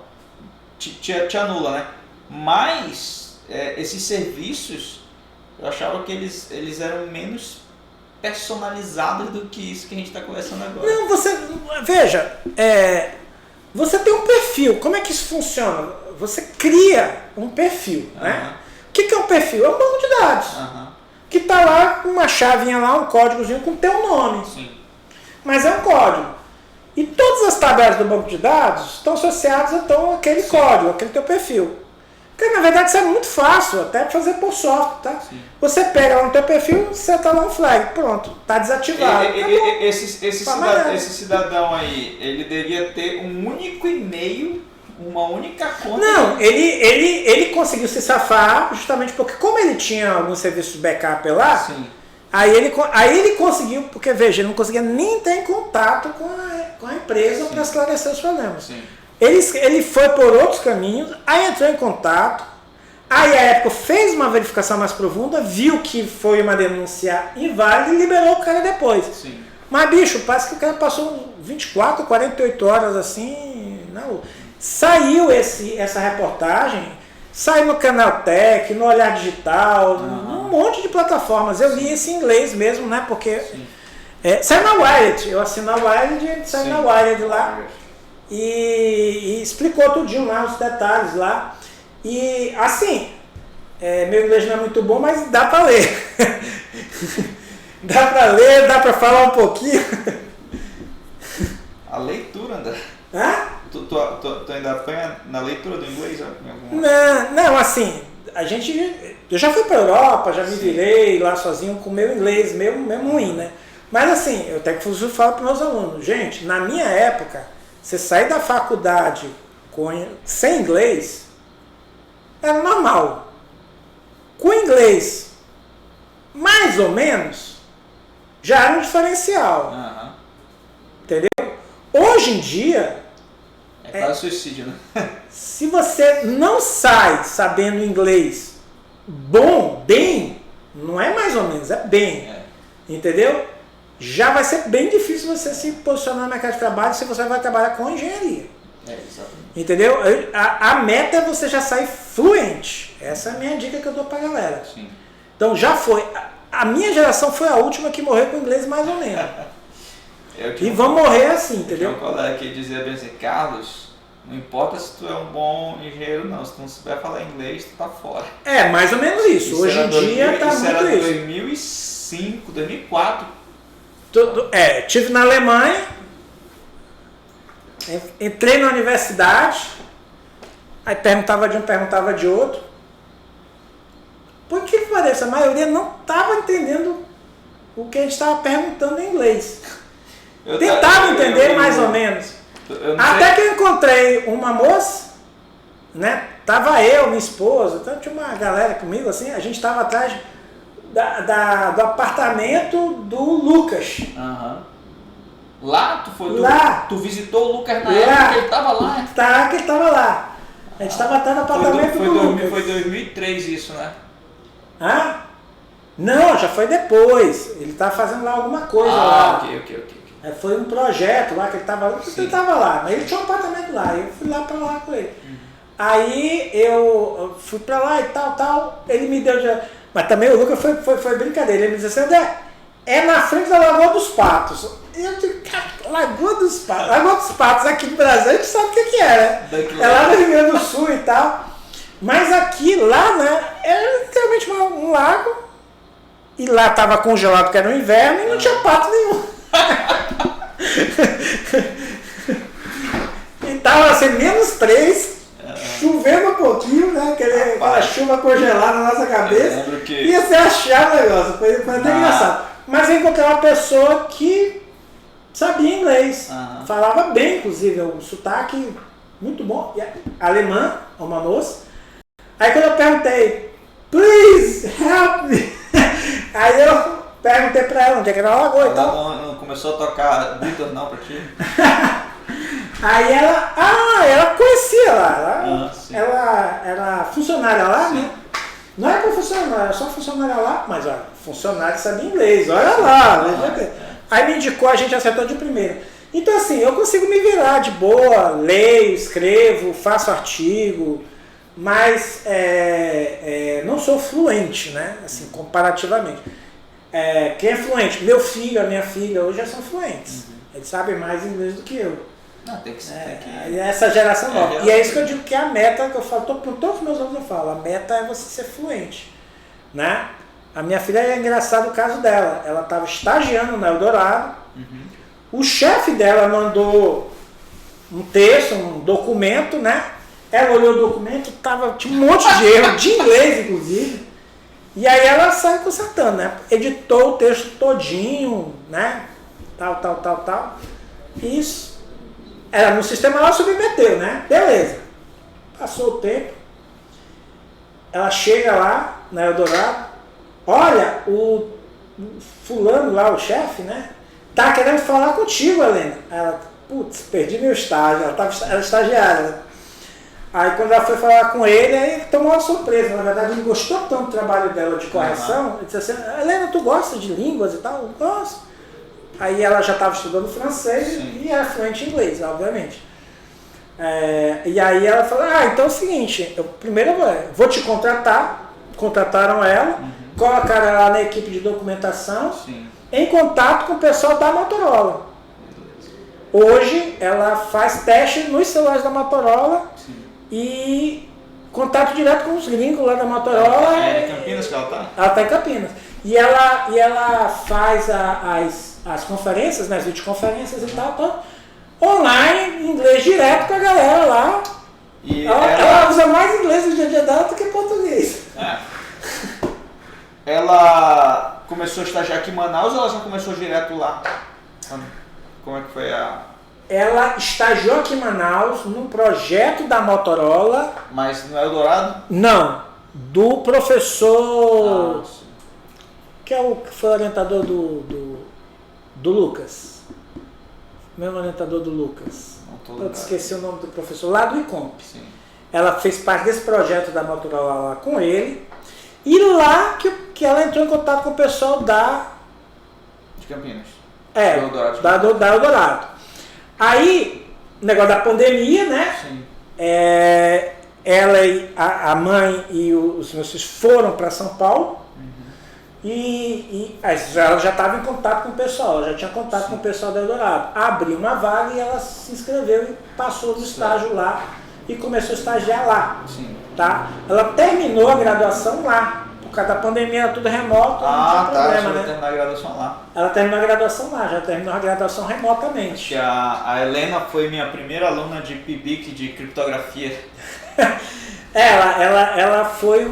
te anula, né? Mas esses serviços, eu achava que eles eram menos personalizados do que isso que a gente está conversando agora. Não, veja, você tem um perfil. Como é que isso funciona? Você cria um perfil, né? O que é um perfil? É um banco de dados. Que está lá com uma chavinha lá, um códigozinho com o teu nome. Sim. Mas é um código. E todas as tabelas do banco de dados estão associadas àquele código, àquele teu perfil. Porque na verdade isso é muito fácil, até fazer por software, tá? Sim. Você pega lá no teu perfil, seta lá um flag, pronto, está desativado. Esse cidadão aí, ele devia ter um único e-mail, uma única conta. Não, ele conseguiu se safar justamente porque como ele tinha alguns serviços de backup lá, sim. Aí ele conseguiu, porque veja, ele não conseguia nem entrar em contato com a empresa para esclarecer os problemas. Sim. Ele foi por outros caminhos, aí entrou em contato, aí a Apple fez uma verificação mais profunda, viu que foi uma denúncia inválida e liberou o cara depois. Sim. Mas, bicho, parece que o cara passou 24, 48 horas assim, não. Saiu essa reportagem, saiu no Canal Tech, no Olhar Digital, um monte de plataformas. Eu li esse em inglês mesmo, né? Porque saiu na Wired, eu assino a Wired, saiu na Wired lá. E explicou tudinho lá, os detalhes lá. E assim, meu inglês não é muito bom, mas dá pra ler. Dá pra ler, dá pra falar um pouquinho. A leitura, André. Hã? Tu ainda apanha na leitura do inglês? Não, assim, eu já fui pra Europa, já me virei lá sozinho com o meu inglês, mesmo ruim, né? Mas assim, eu até que falo para meus alunos, gente, na minha época, você sair da faculdade sem inglês, era normal. Com inglês, mais ou menos, já era um diferencial. Uhum. Entendeu? Hoje em dia... É quase suicídio, né? Se você não sai sabendo inglês bem, não é mais ou menos, é bem. Entendeu? Já vai ser bem difícil você se posicionar no mercado de trabalho se você vai trabalhar com engenharia. Exatamente. Entendeu? A meta é você já sair fluente. Essa é a minha dica que eu dou pra galera. Sim. Então já foi. A minha geração foi a última que morreu com inglês mais ou menos. E vão morrer assim, entendeu? Tinha um colega que dizia bem assim, Carlos, não importa se tu é um bom engenheiro não, se tu não souber falar inglês, tu tá fora. É, mais ou menos isso. Hoje em dia tá muito isso. isso. Era 2005, 2004. Estive na Alemanha, entrei na universidade, aí perguntava de um, perguntava de outro. Por que pareça, a maioria não estava entendendo o que a gente estava perguntando em inglês. Tentava entender mais ou menos. Até que eu encontrei uma moça, né? Tava eu, minha esposa, então tinha uma galera comigo assim, a gente estava atrás do apartamento do Lucas. Uhum. Lá tu foi? Lá. Tu visitou o Lucas na época que ele estava lá? Tá, que ele estava lá. A gente estava atrás do apartamento do Lucas. Foi 2003 isso, né? Hã? Não, já foi depois. Ele estava fazendo lá alguma coisa lá. Ok. Foi um projeto lá que ele estava lá. Ele estava lá, mas ele tinha um apartamento lá. Eu fui lá para lá com ele. Aí eu fui para lá e tal. Ele me deu... Mas também o Lucas foi brincadeira. Ele me disse assim, André, é na frente da Lagoa dos Patos. E eu digo, cara, Lagoa dos Patos. Lagoa dos Patos aqui no Brasil, a gente sabe o que é, né? É lá no Rio Grande do Sul e tal. Mas aqui, lá, né, era literalmente um lago. E lá estava congelado porque era no inverno e não tinha pato nenhum. E tava assim, -3, chovendo um pouquinho, né? Aquela chuva congelada na nossa cabeça. E você achar o negócio, foi até engraçado. Mas eu encontrei uma pessoa que sabia inglês, falava bem, inclusive, um sotaque muito bom, alemã, uma moça. Aí quando eu perguntei, please help me, aí eu perguntei pra ela onde é que era a lagoa e tal. Não começou a tocar Beatles não pra ti? Aí ela conhecia lá, ela era funcionária lá, né? Não era profissional, era só funcionária lá, mas olha, funcionária sabia inglês, olha lá. Aí me indicou, a gente acertou de primeira. Então assim, eu consigo me virar de boa, leio, escrevo, faço artigo, mas não sou fluente, né? Assim, comparativamente. Quem é fluente? Meu filho, a minha filha, hoje já são fluentes. Eles sabem mais inglês do que eu. Não, tem que essa geração nova. E é isso que eu digo que é a meta que eu falo, por todos os meus alunos eu falo, a meta é você ser fluente. Né? A minha filha é engraçado o caso dela. Ela estava estagiando na Eldorado. O chefe dela mandou um texto, um documento, né? Ela olhou o documento, tinha um monte de erro, de inglês inclusive. E aí ela saiu consertando, né? Editou o texto todinho, né? Tal. Isso. No sistema ela submeteu, né? Beleza. Passou o tempo. Ela chega lá na Eldorado. Olha, o fulano lá, o chefe, né? Tá querendo falar contigo, Helena. Ela, putz, perdi meu estágio. Ela era estagiária, né? Aí quando ela foi falar com ele, aí ele tomou uma surpresa. Na verdade, ele gostou tanto do trabalho dela de correção. Ele disse assim, Helena, tu gosta de línguas e tal? Eu gosto. Aí ela já estava estudando francês e era fluente em inglês, obviamente. E aí ela falou, então é o seguinte, primeiro eu vou te contratar. Contrataram ela, colocaram ela na equipe de documentação, Sim. em contato com o pessoal da Motorola. Hoje ela faz teste nos celulares da Motorola. Sim. E contato direto com os gringos lá da Motorola. É em Campinas que ela tá? Ela está em Campinas. E ela faz as conferências, né, as videoconferências e tal, online, em inglês direto com a galera lá. E ela usa mais inglês no dia a dia dela do que português. É. Ela começou a estagiar aqui em Manaus ou ela já começou direto lá? Como é que foi a... Ela estagiou aqui em Manaus num projeto da Motorola. Mas no Eldorado? Não, do professor, que foi orientador do Lucas. Mesmo orientador do Lucas. Eu esqueci o nome do professor, lá do ICOMP. Sim. Ela fez parte desse projeto da Motorola lá com ele. E lá que ela entrou em contato com o pessoal de Campinas. Da Eldorado. Aí, negócio da pandemia, né? Sim. Ela e a mãe e os meus filhos foram para São Paulo. E ela já estava em contato com o pessoal, ela já tinha contato Sim. com o pessoal da Eldorado. Abriu uma vaga e ela se inscreveu e passou no estágio lá e começou a estagiar lá. Sim. Tá? Ela terminou a graduação lá. Por causa da pandemia era tudo remoto, não tinha problema, né? Terminou a graduação lá. Ela terminou a graduação lá, já terminou a graduação remotamente. Acho que a Helena foi minha primeira aluna de PIBIC, de criptografia. ela foi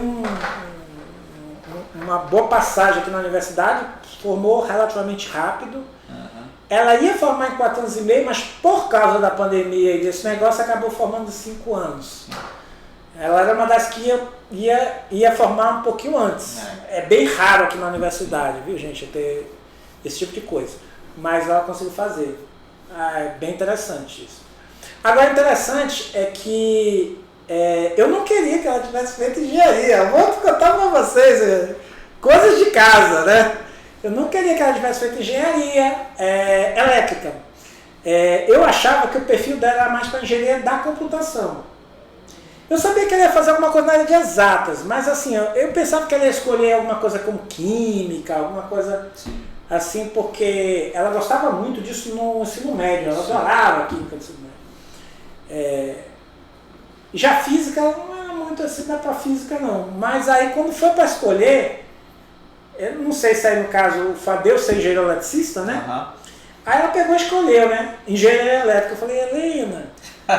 uma boa passagem aqui na universidade, formou relativamente rápido. Uhum. Ela ia formar em 4 anos e meio, mas por causa da pandemia e desse negócio acabou formando em 5 anos. Sim. Ela era uma das que ia formar um pouquinho antes. É bem raro aqui na universidade, viu, gente, ter esse tipo de coisa. Mas ela conseguiu fazer. É bem interessante isso. Agora, interessante é que eu não queria que ela tivesse feito engenharia. Eu vou contar para vocês coisas de casa, né? Eu não queria que ela tivesse feito engenharia elétrica. Eu achava que o perfil dela era mais para engenharia da computação. Eu sabia que ela ia fazer alguma coisa na área de exatas, mas assim, eu pensava que ela ia escolher alguma coisa como química, alguma coisa Sim. assim, porque ela gostava muito disso no ensino médio, ela adorava a química do ensino médio. Já física, ela não era muito assim, não é para física não, mas aí quando foi para escolher, eu não sei se aí no caso o Fadeu ser engenheiro eletricista, né? Uhum. Aí ela pegou e escolheu, né? Engenharia elétrica. Eu falei, Helena,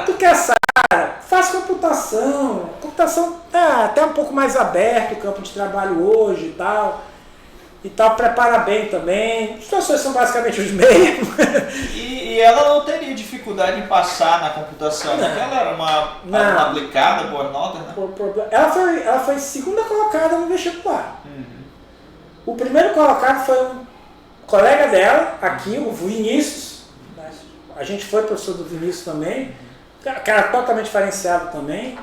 tu quer essa área? Faz computação. Computação tá até um pouco mais aberto o campo de trabalho hoje e tal. E tal, prepara bem também. Os professores são basicamente os mesmos. E ela não teria dificuldade em passar na computação, porque ela era uma aluna aplicada, boas notas, né? Ela foi segunda colocada no vestibular. O primeiro colocado foi um colega dela, aqui, o Vinícius. A gente foi professor do Vinícius também. Cara totalmente diferenciado também.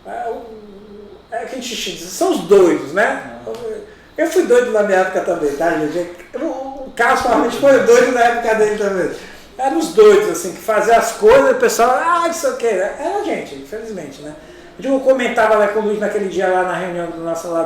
Que a gente diz, são os doidos, né? Eu fui doido na minha época também, tá, gente? O Carlos provavelmente foi doido na época dele também. Eram os doidos, assim, que faziam as coisas e o pessoal, isso aqui. Era a gente, infelizmente, né? Eu comentava lá com o Luiz naquele dia lá na reunião nossa lá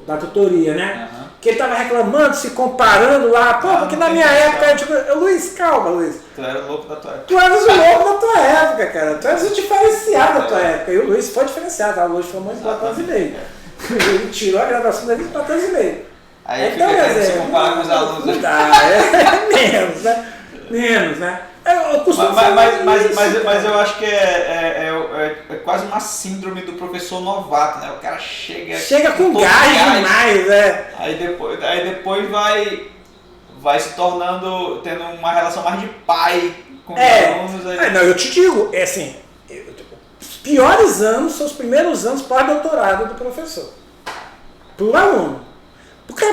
da tutoria, né? Uhum. Que ele tava reclamando, se comparando lá, porque na minha época, Luiz, calma, Luiz. Tu era o louco da tua época. Tu eras o louco da tua época, cara. Tu eras o diferenciado da tua época. E o Luiz foi diferenciado, tá? O Luiz foi muito 4 anos e meio. Ele tirou a graduação dele de 4 anos e meio. Aí então, fica querendo se comparar com os alunos. Menos, né? Menos, né? Eu costumo mas eu acho que é quase uma síndrome do professor novato, né? O cara chega com gás demais, né? Aí depois vai se tornando, tendo uma relação mais de pai com os alunos. Aí. Não, eu te digo, assim, os piores anos são os primeiros anos pós-doutorado do professor. Pro aluno. Porque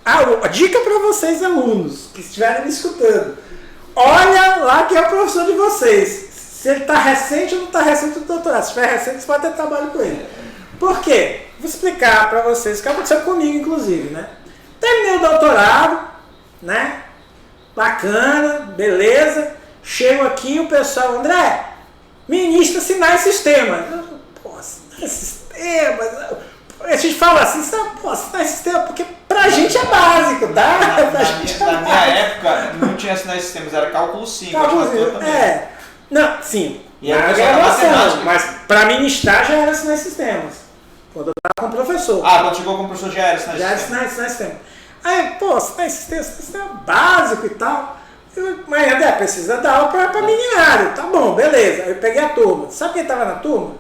a dica para vocês, alunos, que estiverem me escutando, olha lá quem é o professor de vocês. Se ele está recente ou não está recente do doutorado. Se estiver recente, você pode ter trabalho com ele. Por quê? Vou explicar para vocês o que aconteceu comigo, inclusive, né? Terminei o doutorado, né? Bacana, beleza. Chego aqui o pessoal, André, ministra sinais e sistemas. Pô, sinais e sistemas. A gente fala assim, pô, sinais de sistema, porque pra gente é básico, tá? Na minha época não tinha sinais de sistemas, era cálculo 5. Cálculo 5, Não, sim. E a graduação, mas pra ministrar já era sinais de sistemas. Quando eu tava com o professor. Quando chegou com o professor já era sinais de sistemas. Já era sinais de sistemas. Aí, pô, sinais de sistema básico e tal. Mas André, precisa dar aula pra meninário. Tá bom, beleza. Aí eu peguei a turma. Sabe quem tava na turma?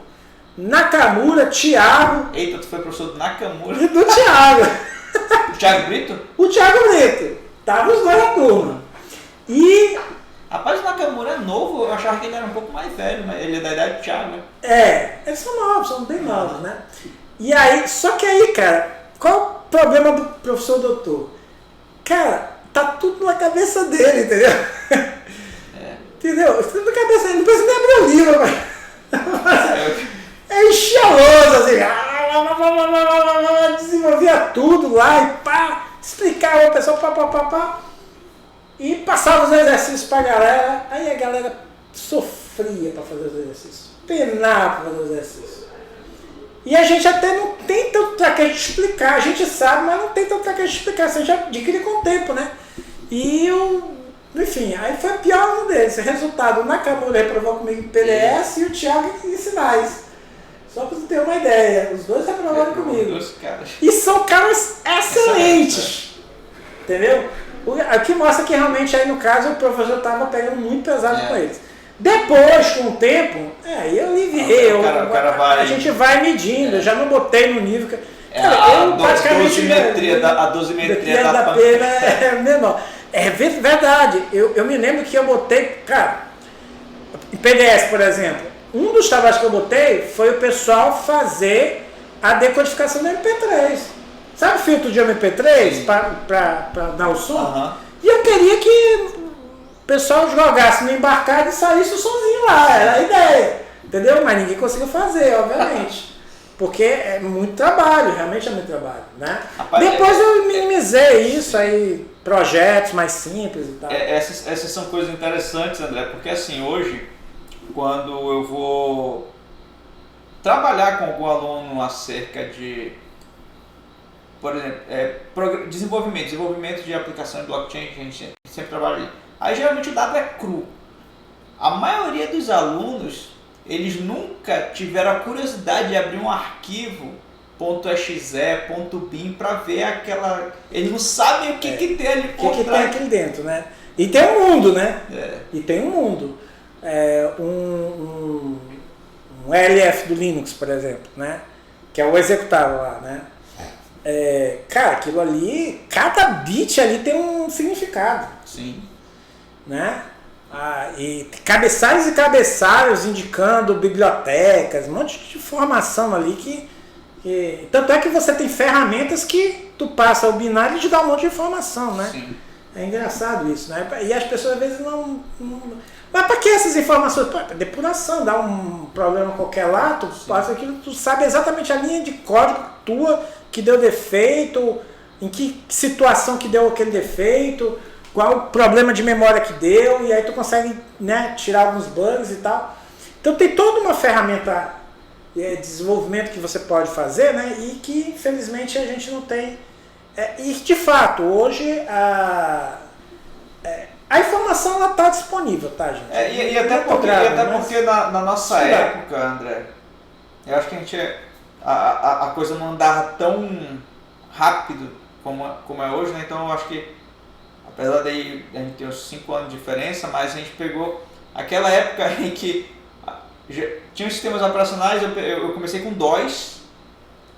Nakamura, Thiago. Eita, tu foi professor do Nakamura? E do Thiago. O Thiago Brito? O Thiago Brito. Tava os dois na turma. E... Rapaz, o Nakamura é novo, eu achava que ele era um pouco mais velho, mas ele é da idade do Thiago. Eles são novos, são bem novos, né? E aí, só que aí, cara, qual o problema do professor doutor? Cara, tá tudo na cabeça dele, entendeu? Entendeu? Tudo na cabeça dele, não precisa nem abrir o livro, mas... enxaloso, assim, desenvolvia tudo lá e pá, explicava o pessoal, pá. E passava os exercícios pra galera, aí a galera sofria pra fazer os exercícios, penava pra fazer os exercícios. E a gente até não tem tanto traquejo de explicar, a gente sabe, mas não tem tanto traquejo de explicar, você já adquire com o tempo, né? E enfim, aí foi pior um deles. Resultado, o Nakamura reprovou comigo em PDS e o Thiago em sinais. Só pra você ter uma ideia, os dois reprovaram comigo. E são caras excelentes. Entendeu? O que mostra que realmente aí no caso o professor estava pegando muito pesado com eles. Depois, com o tempo, aí eu aliviei. A gente vai medindo, eu já não botei no nível que. A dosimetria da pena é menor. É verdade. Eu me lembro que eu botei, cara, em PDS, por exemplo, um dos trabalhos que eu botei foi o pessoal fazer a decodificação do MP3. Sabe o filtro de MP3 para dar o som? E eu queria que o pessoal jogasse no embarcado e saísse o somzinho lá, era a ideia. Entendeu? Mas ninguém conseguiu fazer, obviamente. Porque é muito trabalho, realmente é muito trabalho, né? Depois eu minimizei isso aí, projetos mais simples e tal. Essas são coisas interessantes, André, porque assim, hoje, quando eu vou trabalhar com algum aluno acerca de, por exemplo, desenvolvimento de aplicação de blockchain, que a gente sempre trabalha aí geralmente o dado é cru. A maioria dos alunos, eles nunca tiveram a curiosidade de abrir um arquivo .exe, .bin para ver aquela... Eles não sabem o que tem ali por trás. O que tem aqui dentro, né? E tem um mundo, né? E tem um mundo. Um LF do Linux, por exemplo, né? Que é o executável lá, né? Cara, aquilo ali, cada bit ali tem um significado. Sim. Né? E cabeçalhos e cabeçalhos indicando bibliotecas, um monte de informação ali que tanto é que você tem ferramentas que tu passa o binário e te dá um monte de informação, né? Sim. É engraçado isso, né? E as pessoas às vezes não... Mas para que essas informações? Depuração, dá um problema qualquer lá, tu passa aquilo, tu sabe exatamente a linha de código tua que deu defeito, em que situação que deu aquele defeito, qual o problema de memória que deu, e aí tu consegue, né, tirar alguns bugs e tal. Então tem toda uma ferramenta de desenvolvimento que você pode fazer, né, e que infelizmente a gente não tem. E de fato, hoje a informação está disponível, tá, gente? E até porque na nossa época, André, eu acho que a coisa não andava tão rápido como é hoje, né? Então eu acho que, apesar de a gente ter uns 5 anos de diferença, mas a gente pegou aquela época em que tinha os sistemas operacionais, eu comecei com DOS,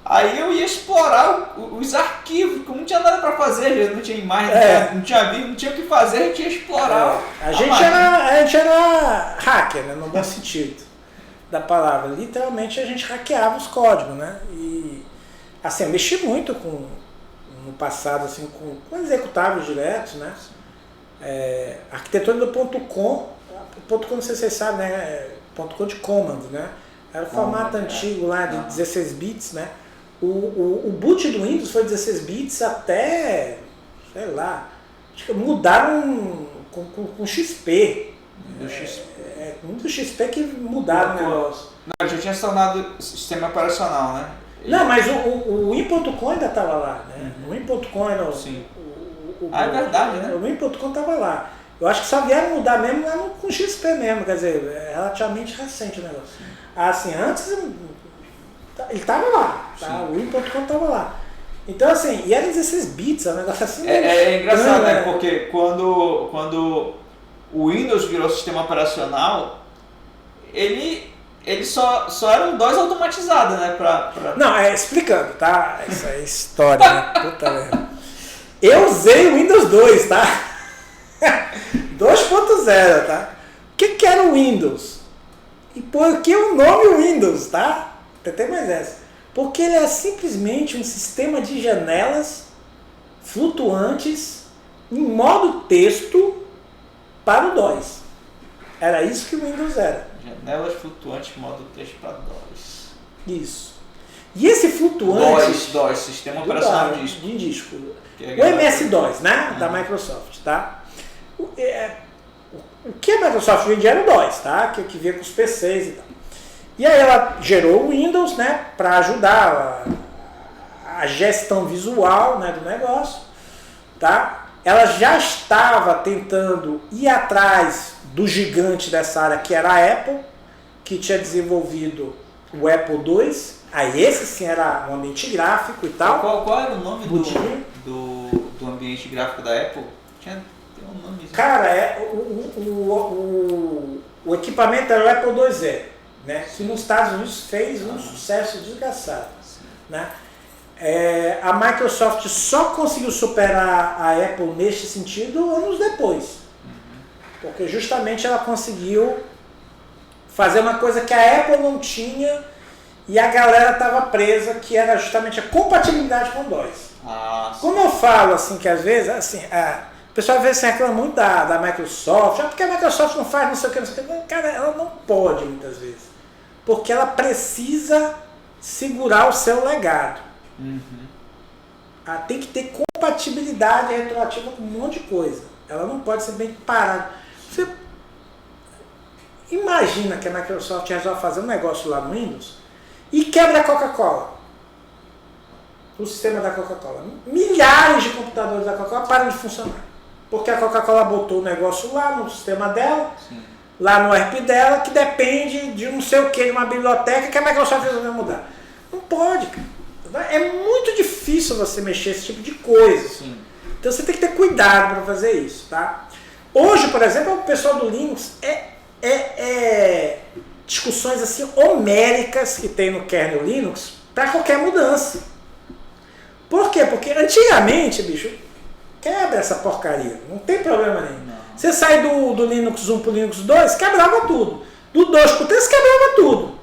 aí eu ia explorar os arquivos, como não tinha nada para fazer, não tinha imagem, não tinha vídeo, não tinha o que fazer, a gente ia explorar. A gente era hacker, né, no bom sentido da palavra. Literalmente a gente hackeava os códigos, né? E assim, eu mexi muito no passado assim, com executáveis diretos, né? Arquitetura do .com, não sei se vocês sabem, né? .com de command, né? Era o formato antigo lá de 16 bits, né? O boot do Windows foi 16 bits até, sei lá, acho que mudaram com XP. Do XP que mudaram o negócio. Não, já tinha se tornado sistema operacional, né? Não, mas o in.com ainda estava lá, né? O in.com era Sim. É verdade, né? O in.com estava lá. Eu acho que só vieram mudar mesmo lá com XP mesmo, quer dizer, é relativamente recente o negócio. Assim, antes ele estava lá, tá? O in.com estava lá. Então assim, e era 16 bits, é um negócio assim. É engraçado, né? Porque quando o Windows virou sistema operacional, ele só era um DOS automatizado, né? Não, explicando, tá? Essa é história, né? Puta merda. Eu usei o Windows 2, tá? 2.0, tá? O que era o Windows? E por que o nome Windows, tá? Tem mais essa. Porque ele é simplesmente um sistema de janelas flutuantes em modo texto para o DOS. Era isso que o Windows era. Janelas flutuantes modo texto para DOS. Isso. E esse flutuante... DOS, sistema operacional de disco. O MS-DOS, né? Da Microsoft, tá? O que a Microsoft vendia era o DOS, tá? Que vinha com os PCs e tal. E aí ela gerou o Windows, né? Para ajudar a gestão visual, né, do negócio, tá? Ela já estava tentando ir atrás do gigante dessa área, que era a Apple, que tinha desenvolvido o Apple II. Aí esse sim era um ambiente gráfico e tal. Qual era o nome do ambiente gráfico da Apple? Tem um nome. Cara, o equipamento era o Apple IIe, né? Que nos Estados Unidos fez um sucesso desgraçado, né? A Microsoft só conseguiu superar a Apple neste sentido anos depois. Porque justamente ela conseguiu fazer uma coisa que a Apple não tinha e a galera estava presa, que era justamente a compatibilidade com o DOS. Como eu falo, assim, que às vezes, assim, o pessoal às vezes reclama muito da Microsoft, porque a Microsoft não faz não sei o que, não sei o que. Cara, ela não pode muitas vezes. Porque ela precisa segurar o seu legado. Tem que ter compatibilidade retroativa com um monte de coisa. Ela não pode ser bem parada. Você imagina que a Microsoft resolve fazer um negócio lá no Windows e quebra a Coca-Cola. O sistema da Coca-Cola. Milhares de computadores da Coca-Cola param de funcionar. Porque a Coca-Cola botou o negócio lá no sistema dela, lá no ERP dela, que depende de não sei o que, de uma biblioteca que a Microsoft resolveu mudar. Não pode, cara. É muito difícil você mexer esse tipo de coisa. Então você tem que ter cuidado para fazer isso, tá? Hoje, por exemplo, o pessoal do Linux discussões assim homéricas que tem no kernel Linux para qualquer mudança. Por quê? Porque antigamente, bicho, quebra essa porcaria, não tem problema nenhum. Você sai do Linux 1 para o Linux 2, quebrava tudo. Do 2 para o 3, quebrava tudo.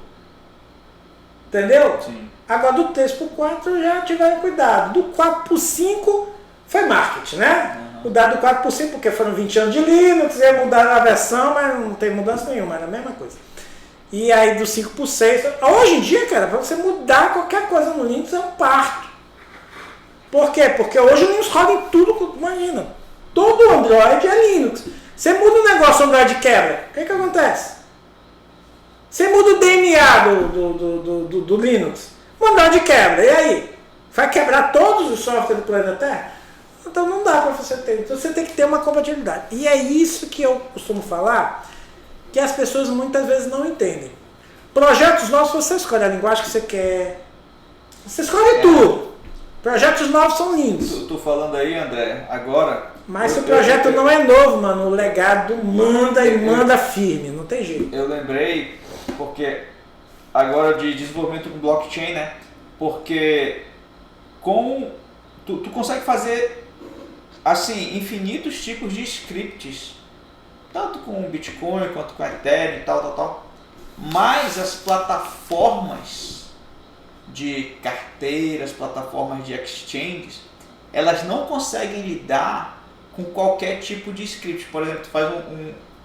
Entendeu? Sim. Agora do 3 para o 4 já tiveram cuidado. Do 4 para o 5 foi marketing, né? Mudar do 4 para o 5 porque foram 20 anos de Linux, ia mudar a versão, mas não tem mudança nenhuma, era a mesma coisa. E aí do 5 para o 6, hoje em dia, cara, para você mudar qualquer coisa no Linux é um parto. Por quê? Porque hoje o Linux roda em tudo, imagina. Todo Android é Linux. Você muda um negócio, o Android quebra. O que acontece? Você muda o DNA do Linux, o Android quebra. E aí? Vai quebrar todos os softwares do planeta Terra? Então não dá para você ter. Então você tem que ter uma compatibilidade. E é isso que eu costumo falar, que as pessoas muitas vezes não entendem. Projetos novos, você escolhe a linguagem que você quer. Você escolhe tudo. Projetos novos são lindos. Tô falando aí, André, agora... Mas se o projeto não é novo, mano, o legado manda firme, não tem jeito. Eu lembrei, porque agora de desenvolvimento com blockchain, né? Porque tu consegue fazer, assim, infinitos tipos de scripts, tanto com o Bitcoin quanto com a Ethereum e tal. Mas as plataformas de carteiras, plataformas de exchanges, elas não conseguem lidar com qualquer tipo de script. Por exemplo, tu faz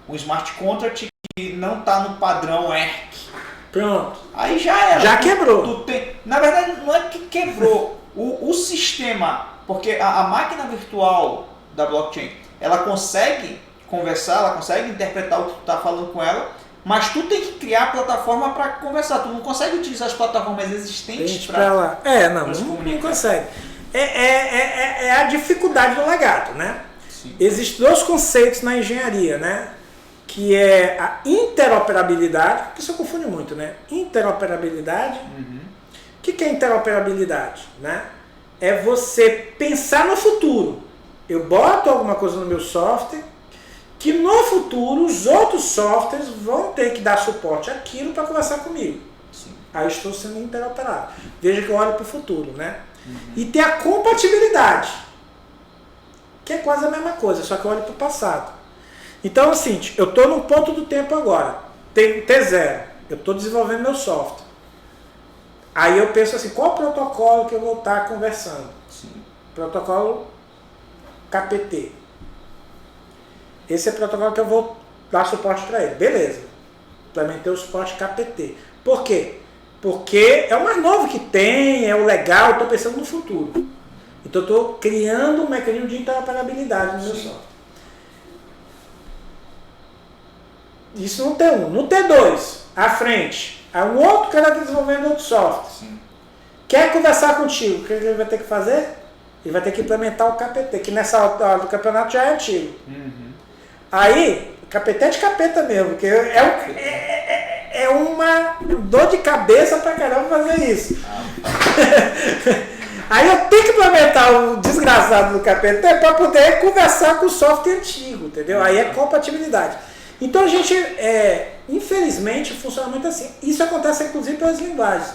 um smart contract que não está no padrão ERC. Pronto. Aí já era. Já quebrou. Na verdade, não é que quebrou. O sistema, porque a máquina virtual da blockchain, ela consegue conversar, ela consegue interpretar o que tu está falando com ela, mas tu tem que criar a plataforma para conversar. Tu não consegue utilizar as plataformas existentes para lá. Não consegue. É a dificuldade do legado, né? Sim. Existem 2 conceitos na engenharia, né? Que é a interoperabilidade, porque isso confunde muito, né? Interoperabilidade. O que é interoperabilidade, né? É você pensar no futuro. Eu boto alguma coisa no meu software que no futuro os outros softwares vão ter que dar suporte àquilo para conversar comigo. Sim. Aí eu estou sendo interoperável. Veja que eu olho para o futuro, né? E tem a compatibilidade, que é quase a mesma coisa, só que eu olho para o passado. Então é o seguinte, eu estou num ponto do tempo agora, T0, eu estou desenvolvendo meu software. Aí eu penso assim, qual protocolo que eu vou estar conversando? Sim. Protocolo KPT. Esse é o protocolo que eu vou dar suporte para ele. Beleza. Implementei o suporte KPT. Por quê? Porque é o mais novo que tem, é o legal, eu estou pensando no futuro. Então eu estou criando um mecanismo de interoperabilidade no meu software. Isso no T1. No T2, à frente, há um outro cara desenvolvendo outro software. Sim. Quer conversar contigo, o que ele vai ter que fazer? Ele vai ter que implementar o KPT, que nessa altura do campeonato já é antigo. Aí, o KPT é de capeta mesmo, porque é uma dor de cabeça pra caramba fazer isso. Aí eu tenho que implementar o desgraçado do KPT para poder conversar com o software antigo, entendeu? Aí é compatibilidade. Então a gente, infelizmente, funciona muito assim. Isso acontece inclusive pelas linguagens.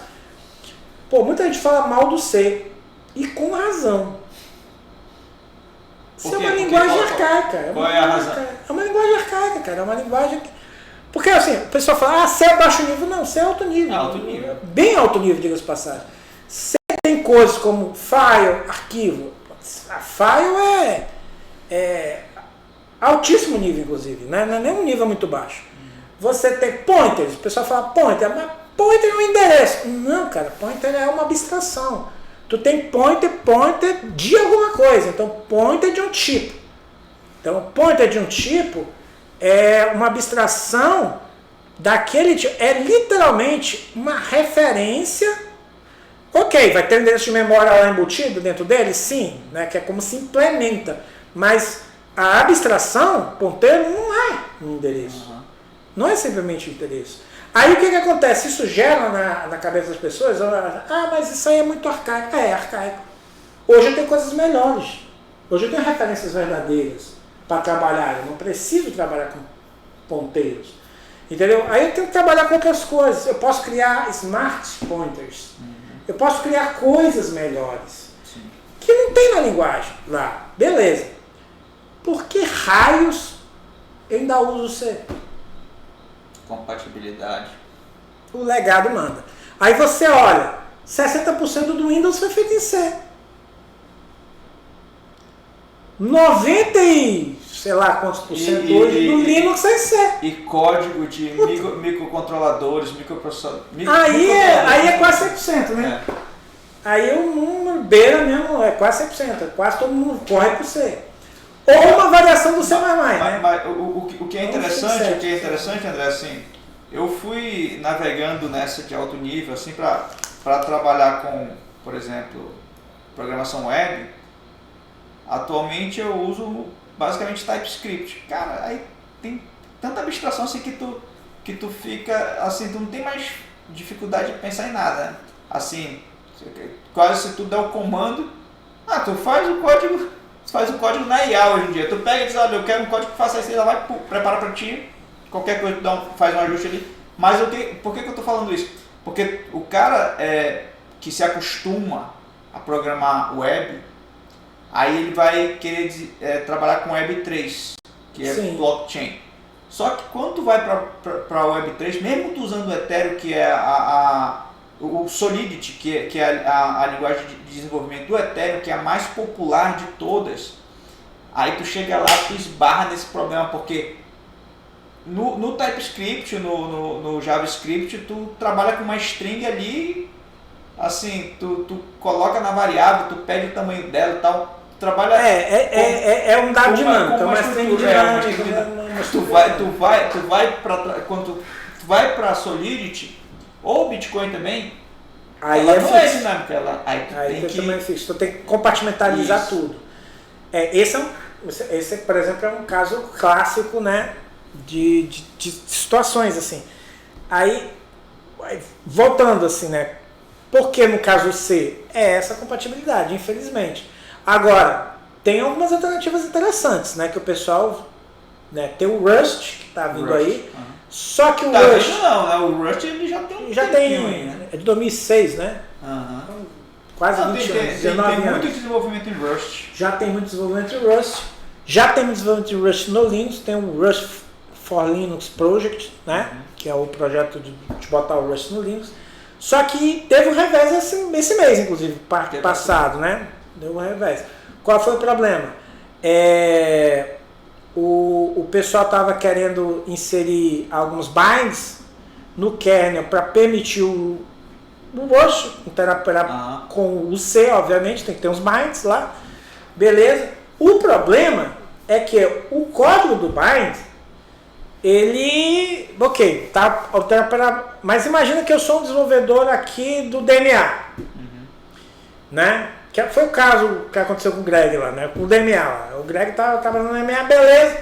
Pô, muita gente fala mal do C, e com razão. Isso é uma linguagem arcaica. Qual é a razão? É uma linguagem arcaica, cara. É uma linguagem... Porque assim, o pessoal fala, C é baixo nível. Não, C é alto nível. É alto nível. Bem alto nível, diga-se de passagem. C tem coisas como file, arquivo. A file é altíssimo nível, inclusive. Não é nem um nível muito baixo. Você tem pointers. O pessoal fala pointer, mas pointer é um endereço. Não, cara. Pointer é uma abstração. Tu tem pointer de alguma coisa. Então, pointer de um tipo. Então, pointer de um tipo é uma abstração daquele tipo. É literalmente uma referência. Ok, vai ter um endereço de memória lá embutido dentro dele? Sim, né, que é como se implementa. Mas a abstração, ponteiro, não é um endereço. Não é simplesmente um endereço. Aí o que acontece? Isso gera na cabeça das pessoas, mas isso aí é muito arcaico. É arcaico. Hoje eu tenho coisas melhores. Hoje eu tenho referências verdadeiras para trabalhar. Eu não preciso trabalhar com ponteiros. Entendeu? Aí eu tenho que trabalhar com outras coisas. Eu posso criar smart pointers. Eu posso criar coisas melhores. Sim. Que não tem na linguagem lá. Beleza. Por que raios eu ainda uso C? Compatibilidade. O legado manda. Aí você olha, 60% do Windows foi feito em C. 90 e sei lá quantos por cento hoje do Linux é em C. E código de microcontroladores, microprocessadores. Aí é quase 100%, né? Aí uma beira mesmo, é quase 100%. É quase todo mundo corre pro C. Ou uma variação do C++, né? Mas o que é interessante, André, assim, eu fui navegando nessa de alto nível, assim, para trabalhar com, por exemplo, programação web. Atualmente eu uso basicamente TypeScript. Cara, aí tem tanta abstração assim que tu fica, assim, tu não tem mais dificuldade de pensar em nada, né? Assim, quase se tu der o comando, tu faz o código. Você faz o código na IA hoje em dia. Tu pega e diz, olha, eu quero um código que faça isso, ela vai, prepara para ti, qualquer coisa, faz um ajuste ali. Mas por que eu estou falando isso? Porque o cara que se acostuma a programar web, aí ele vai querer trabalhar com Web 3, que é blockchain. Só que quando tu vai para a Web 3, mesmo tu usando o Ethereum, que é o Solidity, que é a linguagem de desenvolvimento do Ethereum, que é a mais popular de todas, aí tu chega lá, tu esbarra nesse problema, porque no TypeScript, no JavaScript, tu trabalha com uma string ali, assim, tu coloca na variável, tu pede o tamanho dela e tal, tu trabalha... É um dado dinâmico, é uma string dinâmica. Tu vai para quando vai para Solidity ou Bitcoin também, Aí ela não é fixo. dinâmica, aí tu Aí tem também é que... fixo. Tu tem que compartimentalizar Isso. tudo. Esse, por exemplo, é um caso clássico, né, de situações assim. Aí, voltando assim, né, porque no caso C é essa compatibilidade, infelizmente. Agora, tem algumas alternativas interessantes, né, que o pessoal, né, tem o Rust, que está vindo aí, só que o Tá Rust... vendo não, né? O Rust ele já tem um tempinho aí, né? É de 2006, né? Aham. Quase Não, 20 tem anos, 19 muito anos. desenvolvimento em Rust. Já tem muito desenvolvimento em Rust. Já tem muito desenvolvimento em Rust no Linux. Tem o Rust for Linux Project, né? Que é o projeto de botar o Rust no Linux. Só que teve um revés esse mês, inclusive, passado, né? Deu um revés. Qual foi o problema? O pessoal estava querendo inserir alguns binds no kernel para permitir o Rust interoperar com o C, obviamente, tem que ter uns binds lá, beleza. O problema é que o código do bind, ele, ok, tá interoperado, mas imagina que eu sou um desenvolvedor aqui do DMA, né? Que foi o caso que aconteceu com o Greg lá, né? Com o DMA lá. O Greg tava no DMA, beleza.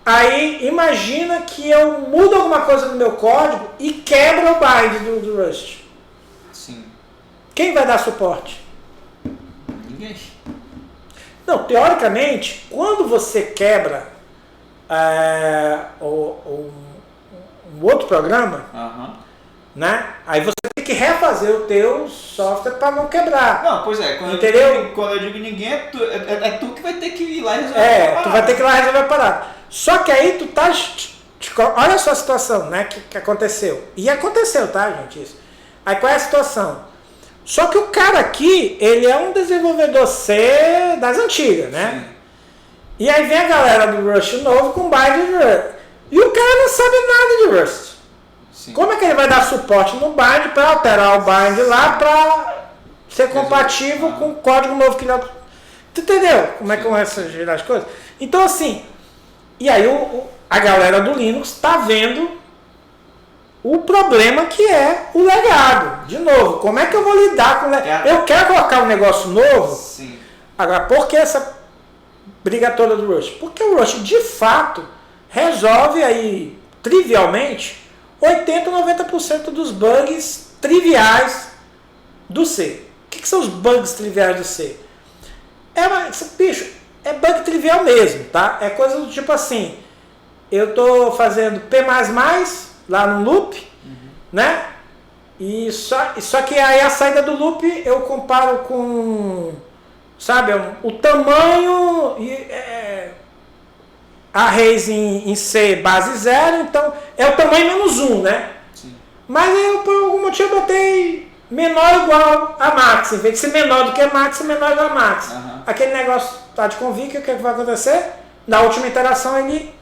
Aí imagina que eu mudo alguma coisa no meu código e quebra o bind do Rust. Sim. Quem vai dar suporte? Ninguém. Não, teoricamente, quando você quebra um outro programa, né? Aí você tem que refazer o teu software para não quebrar. Não, pois é. Entendeu? Quando eu digo ninguém, é tu que vai ter que ir lá e resolver a parada. Tu vai ter que ir lá resolver a parada. Só que aí tu tá... Olha só a situação, né, que aconteceu. E aconteceu, tá, gente, isso. Aí qual é a situação? Só que o cara aqui, ele é um desenvolvedor C das antigas, né? Sim. E aí vem a galera do Rust novo com bind de Rust. E o cara não sabe nada de Rust. Sim. Como é que ele vai dar suporte no bind para alterar o bind lá para ser compatível com o código novo que ele... Tu entendeu como é que começa a girar as coisas? Então assim, e aí a galera do Linux está vendo o problema que é o legado. De novo, como é que eu vou lidar com o legado? Eu quero colocar um negócio novo. Sim. Agora, por que essa briga toda do Rust? Porque o Rust, de fato, resolve aí, trivialmente, 80% a 90% dos bugs triviais do C. O que são os bugs triviais do C? Bicho, é bug trivial mesmo, tá? É coisa do tipo assim, eu tô fazendo P++ lá no loop, né? E só que aí a saída do loop eu comparo com, sabe, o tamanho arrays em C base 0, então é o tamanho menos 1, né? Sim. Mas eu por algum motivo botei menor ou igual a max, em vez de ser menor do que a max, menor igual a max. Aquele negócio tá de convir, o que vai acontecer? Na última iteração ele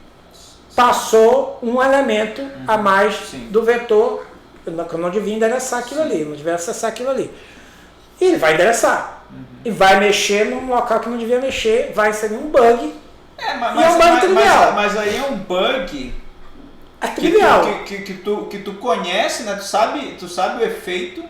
passou um elemento a mais do vetor, que não devia endereçar aquilo ali, não devia acessar aquilo ali. E ele vai endereçar. E vai mexer num local que não devia mexer, vai ser um bug. Mas aí é um bug trivial. Que tu conhece, né? Tu sabe o efeito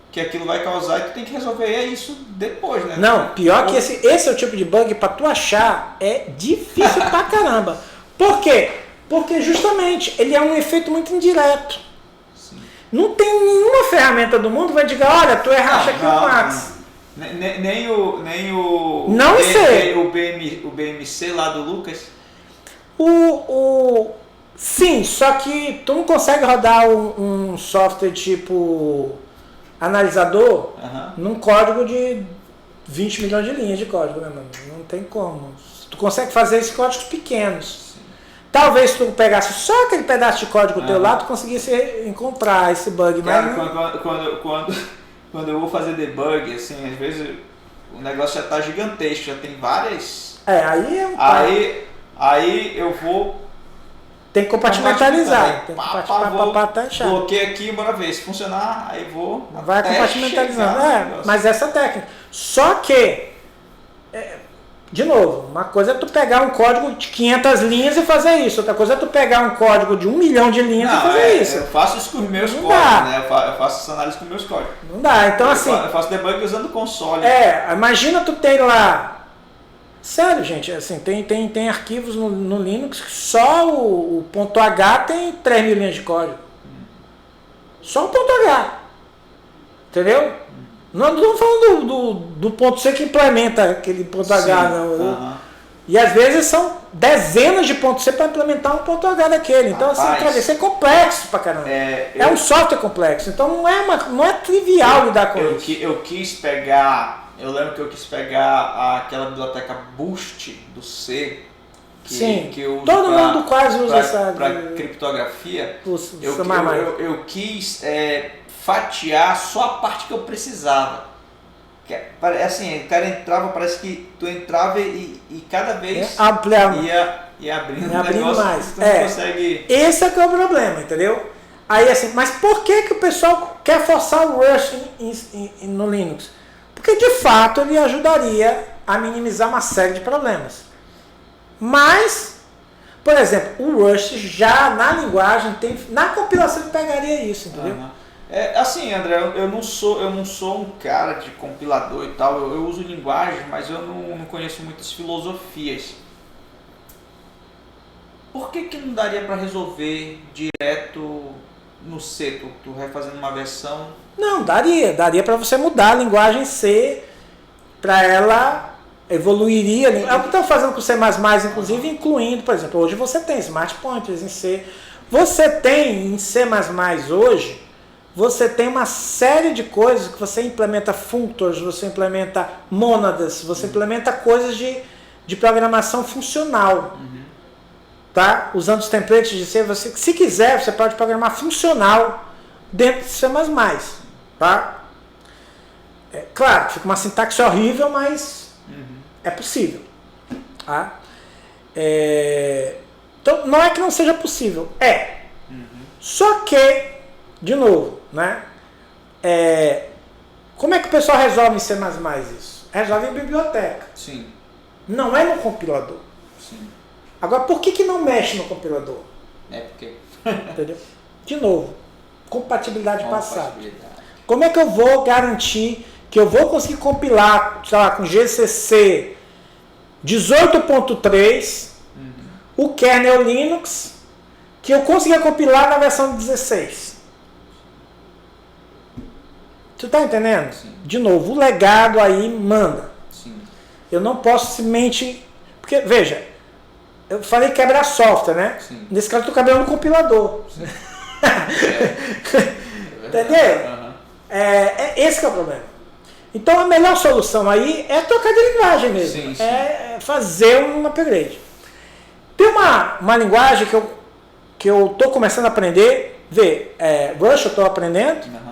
que aquilo vai causar e tu tem que resolver isso depois, né? Não, pior que esse é o tipo de bug para tu achar é difícil pra caramba. Por quê? Porque justamente ele é um efeito muito indireto. Sim. Não tem nenhuma ferramenta do mundo que vai dizer, olha, tu erraste aqui o max. Nem o não sei. O BMC lá do Lucas. Sim, só que tu não consegue rodar um software tipo analisador num código de 20 milhões de linhas de código, né, mano? Não tem como. Tu consegue fazer esses códigos pequenos. Talvez se tu pegasse só aquele pedaço de código teu lá, tu conseguisse encontrar esse bug. Cara, quando eu vou fazer debug, assim, às vezes o negócio já tá gigantesco, já tem várias... Aí eu vou... Tem que compartimentalizar. Tem que compartimentalizar. Bloqueei aqui, bora ver. Se funcionar, aí vou... Vai compartimentalizando. Mas essa técnica. Só que... de novo, uma coisa é tu pegar um código de 500 linhas e fazer isso. Outra coisa é tu pegar um código de 1 milhão de linhas e fazer isso. Eu faço isso com os meus códigos, né? Eu faço essa análise com os meus códigos. Não dá, então assim... Eu faço debug usando o console. Imagina tu ter lá... Sério, gente, assim, tem arquivos no Linux que só o .h tem 3 mil linhas de código. Só o .h. Entendeu? Não estamos falando do ponto C que implementa aquele ponto H, não. E às vezes são dezenas de pontos C para implementar um ponto H daquele. Então, assim, isso é complexo pra caramba. É um software complexo. Então não é trivial lidar com isso. Eu quis pegar. Eu lembro que eu quis pegar aquela biblioteca Boost do C. Que eu uso todo mundo quase usa essa. Para criptografia. Eu quis fatiar só a parte que eu precisava. Assim, o cara entrava, parece que tu entrava e cada vez ia abrindo um negócio mais. Tu não consegue... Esse é que é o problema, entendeu? Aí assim, mas por que o pessoal quer forçar o Rust no Linux? Porque de fato ele ajudaria a minimizar uma série de problemas. Mas, por exemplo, o Rust já na linguagem, na compilação ele pegaria isso, entendeu? Assim, André, eu não sou um cara de compilador e tal, eu uso linguagem, mas eu não conheço muitas filosofias. Por que não daria para resolver direto no C, tu refazendo uma versão? Não, daria para você mudar a linguagem C, para ela evoluiria. É o que estão fazendo com o C++, inclusive incluindo, por exemplo, hoje você tem smart pointers em C, você tem em C++ hoje, você tem uma série de coisas que você implementa functors, você implementa mônadas, você implementa coisas de programação funcional. Tá? Usando os templates de C, se quiser, você pode programar funcional dentro de C++. Tá? Claro, fica uma sintaxe horrível, mas é possível. Tá? Então, não é que não seja possível, Só que, de novo, né? Como é que o pessoal resolve em C++ isso? Resolve em biblioteca. Sim. Não é no compilador. Sim. Agora, por que não mexe no compilador? Porque... Entendeu? De novo, compatibilidade passada. Como é que eu vou garantir que eu vou conseguir compilar, sei lá, com GCC 18.3, o kernel Linux, que eu consiga compilar na versão 16? Você está entendendo? Sim. De novo, o legado aí manda. Sim. Eu não posso simplesmente... Porque, veja, eu falei quebrar software, né? Sim. Nesse caso, eu estou quebrando o compilador. Entendeu? Esse que é o problema. Então, a melhor solução aí é trocar de linguagem mesmo. Sim. É fazer um upgrade. Tem uma linguagem que eu estou começando a aprender. Rush eu estou aprendendo.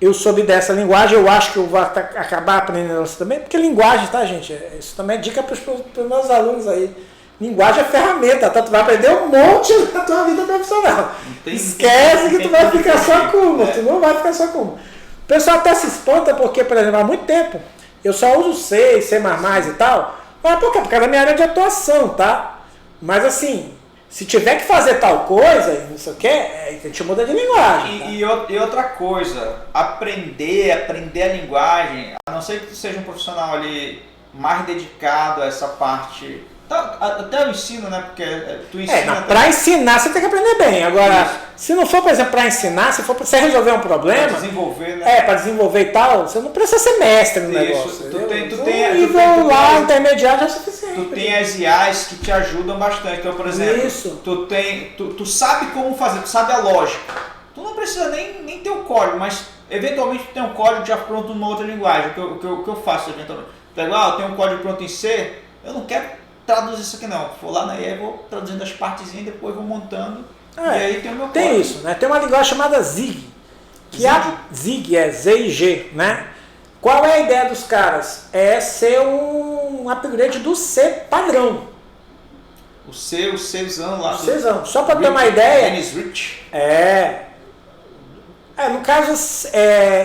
Eu soube dessa linguagem, eu acho que eu vou acabar aprendendo ela também, porque linguagem, tá, gente? Isso também é dica para os meus alunos aí. Linguagem é ferramenta, tá? Tu vai aprender um monte na tua vida profissional. Esquece que tu vai ficar só com uma, tu não vai ficar só com uma. O pessoal até se espanta porque, por exemplo, há muito tempo eu só uso C, C++ e tal. Mas por quê? Porque é da minha área de atuação, tá? Mas assim, se tiver que fazer tal coisa, não sei o que, a gente muda de linguagem. Tá? E outra coisa, aprender a linguagem, a não ser que tu seja um profissional ali mais dedicado a essa parte, até o ensino, né? Porque tu ensina... Para ensinar você tem que aprender bem. Agora, se não for, por exemplo, para ensinar, se for para você resolver um problema... Para desenvolver, né? Para desenvolver e tal, você não precisa ser mestre no negócio. Tu tem nível lá, intermediário já é suficiente. Tu tem as IAs que te ajudam bastante. Então, por exemplo, tu sabe como fazer, tu sabe a lógica. Tu não precisa nem ter o código, mas eventualmente tu tem um código já pronto numa outra linguagem. O que eu faço eventualmente? Eu tenho um código pronto em C, eu não quero traduzir isso aqui não. Vou lá na IA e vou traduzindo as partezinhas, depois vou montando. E aí tem o meu código. Tem isso, né? Tem uma linguagem chamada Zig. Zig é Z-I-G, né? Qual é a ideia dos caras? É ser um upgrade do C padrão. O Czão lá. O Czão. Só para ter uma ideia. Dennis Rich. No caso,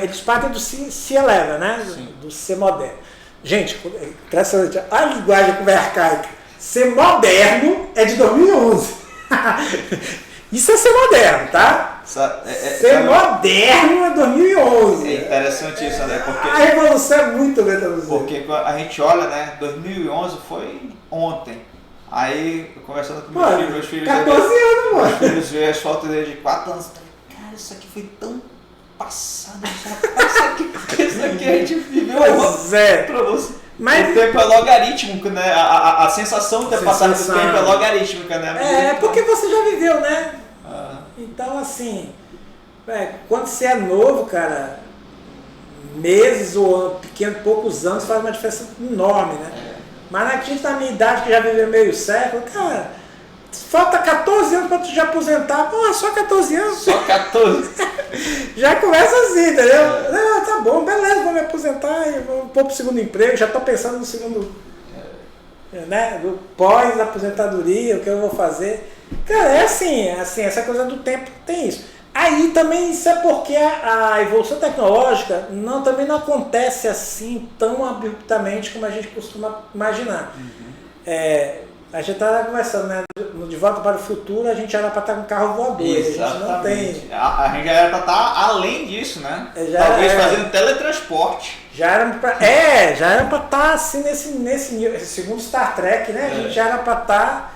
eles partem do C11, né? Sim. Do C moderno. Gente, impressionante. A linguagem como é arcaica. Ser moderno é de 2011. Isso é ser moderno, tá? Ser moderno é 2011. É interessante isso, né? Porque a revolução é muito lenta. Porque a gente olha, né? 2011 foi ontem. Aí, conversando com meus filhos... 14 anos, mano. Meus filhos veem as fotos dele de 4 anos. Cara, isso aqui foi tão passado. Isso aqui a gente viveu. Pois é. Pra você. Mas... O tempo é logarítmico, né? A sensação de ter passado do tempo é logarítmica, né? É porque você já viveu, né? Então, assim, quando você é novo, cara, meses ou poucos anos faz uma diferença enorme, né? Mas na gente, na minha idade, que já viveu meio século, cara, falta 14 anos pra tu já aposentar. Pô, só 14 anos? Só 14? Já começa assim, entendeu? Não, tá bom, beleza, vou me aposentar e vou pôr pro segundo emprego, já tô pensando no segundo, né, do pós-aposentadoria, o que eu vou fazer. Cara, é assim, essa coisa do tempo tem isso. Aí também isso é porque a evolução tecnológica também não acontece assim tão abruptamente como a gente costuma imaginar. A gente estava conversando, né? De Volta para o Futuro, a já era para estar com um carro voador. Exatamente. A gente não tem. A gente já era para estar além disso, né? Talvez fazendo teletransporte. Já era para estar assim nesse nível. Segundo Star Trek, né? A gente já era para estar.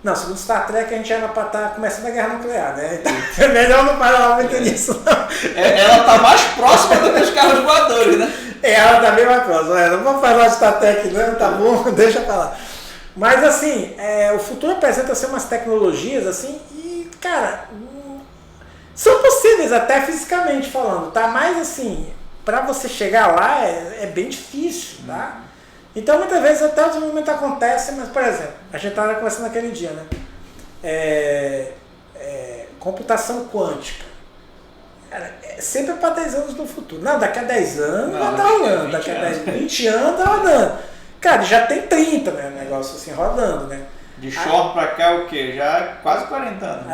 Não, segundo Star Trek, a gente já era para estar começando a guerra nuclear, né? Então, é melhor não parar muito nisso, não. Ela está mais próxima do que os carros voadores, né? Ela está bem mais próxima. Não vamos falar de Star Trek, não, tá bom? Deixa para lá. Mas assim, o futuro apresenta ser umas tecnologias assim e, cara, são possíveis até fisicamente falando, tá? Mas assim, para você chegar lá é bem difícil, tá? Então muitas vezes até o desenvolvimento acontece, mas por exemplo, a gente estava conversando naquele dia, né? Computação quântica. Cara, sempre para 10 anos no futuro. Não, daqui a 10 anos vai estar rolando, daqui a 20 anos tá rodando. Cara, já tem 30, né? O negócio assim rodando, né? De short pra cá o quê? Já quase 40 anos.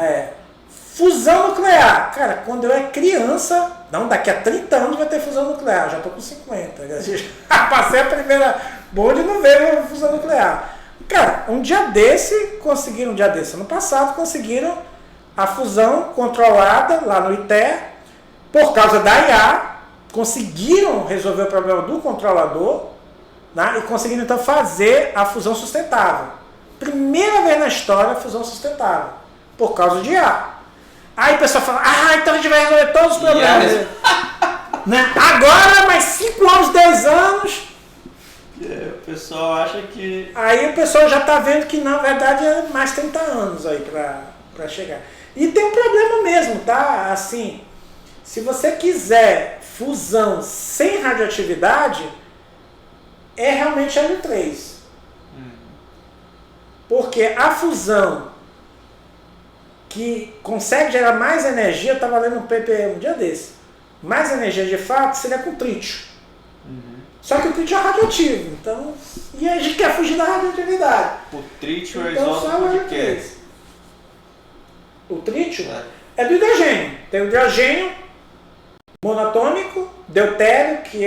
Fusão nuclear. Cara, quando eu era criança, daqui a 30 anos vai ter fusão nuclear. Já tô com 50. Já passei a primeira bonde e não veio fusão nuclear. Cara, ano passado, conseguiram a fusão controlada lá no ITER, por causa da IA, conseguiram resolver o problema do controlador, né, e conseguiram então fazer a fusão sustentável. Primeira vez na história a fusão sustentável, por causa de IA. Aí o pessoal fala, então a gente vai resolver todos os problemas. Né? Agora, mais 5 anos, 10 anos. O pessoal acha que... Aí o pessoal já está vendo que na verdade é mais 30 anos aí para chegar. E tem um problema mesmo, tá? Assim, se você quiser fusão sem radioatividade, é realmente hélio 3. Porque a fusão que consegue gerar mais energia, eu estava lendo um paper um dia desse, mais energia de fato seria com trítio. Só que o trítio é radioativo, então, e a gente quer fugir da radioatividade. O trítio é então, isótopo de quê? O trítio é do hidrogênio. Tem o hidrogênio monatômico, deutério, que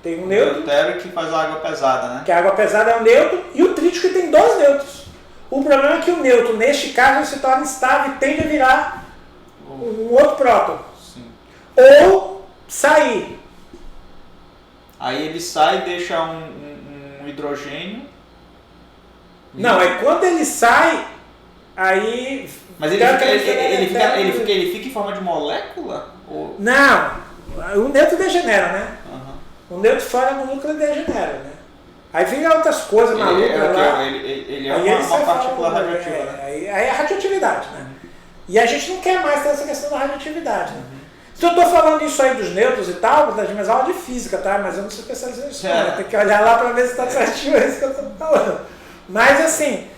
tem um nêutron. Deutério que faz a água pesada, né? Que a água pesada é um nêutron, e o trítio que tem 2 nêutrons. O problema é que o nêutron, neste caso, ele se torna instável e tende a virar um outro próton. Sim. Ou sair. Aí ele sai e deixa um hidrogênio. Não, é quando ele sai, aí... Mas ele fica em forma de molécula? Ou... Não, o nêutron degenera, né? O nêutron fora do núcleo degenera, né? Aí vira outras coisas malucas lá. Ele é uma partícula radioativa, né? Aí é a radioatividade, né? E a gente não quer mais ter essa questão da radioatividade, né? Se eu estou falando isso aí dos nêutrons e tal, mas aula de física, tá? Mas eu não sou especialista nisso, tem que olhar lá para ver se está certinho isso que eu estou falando. Mas assim,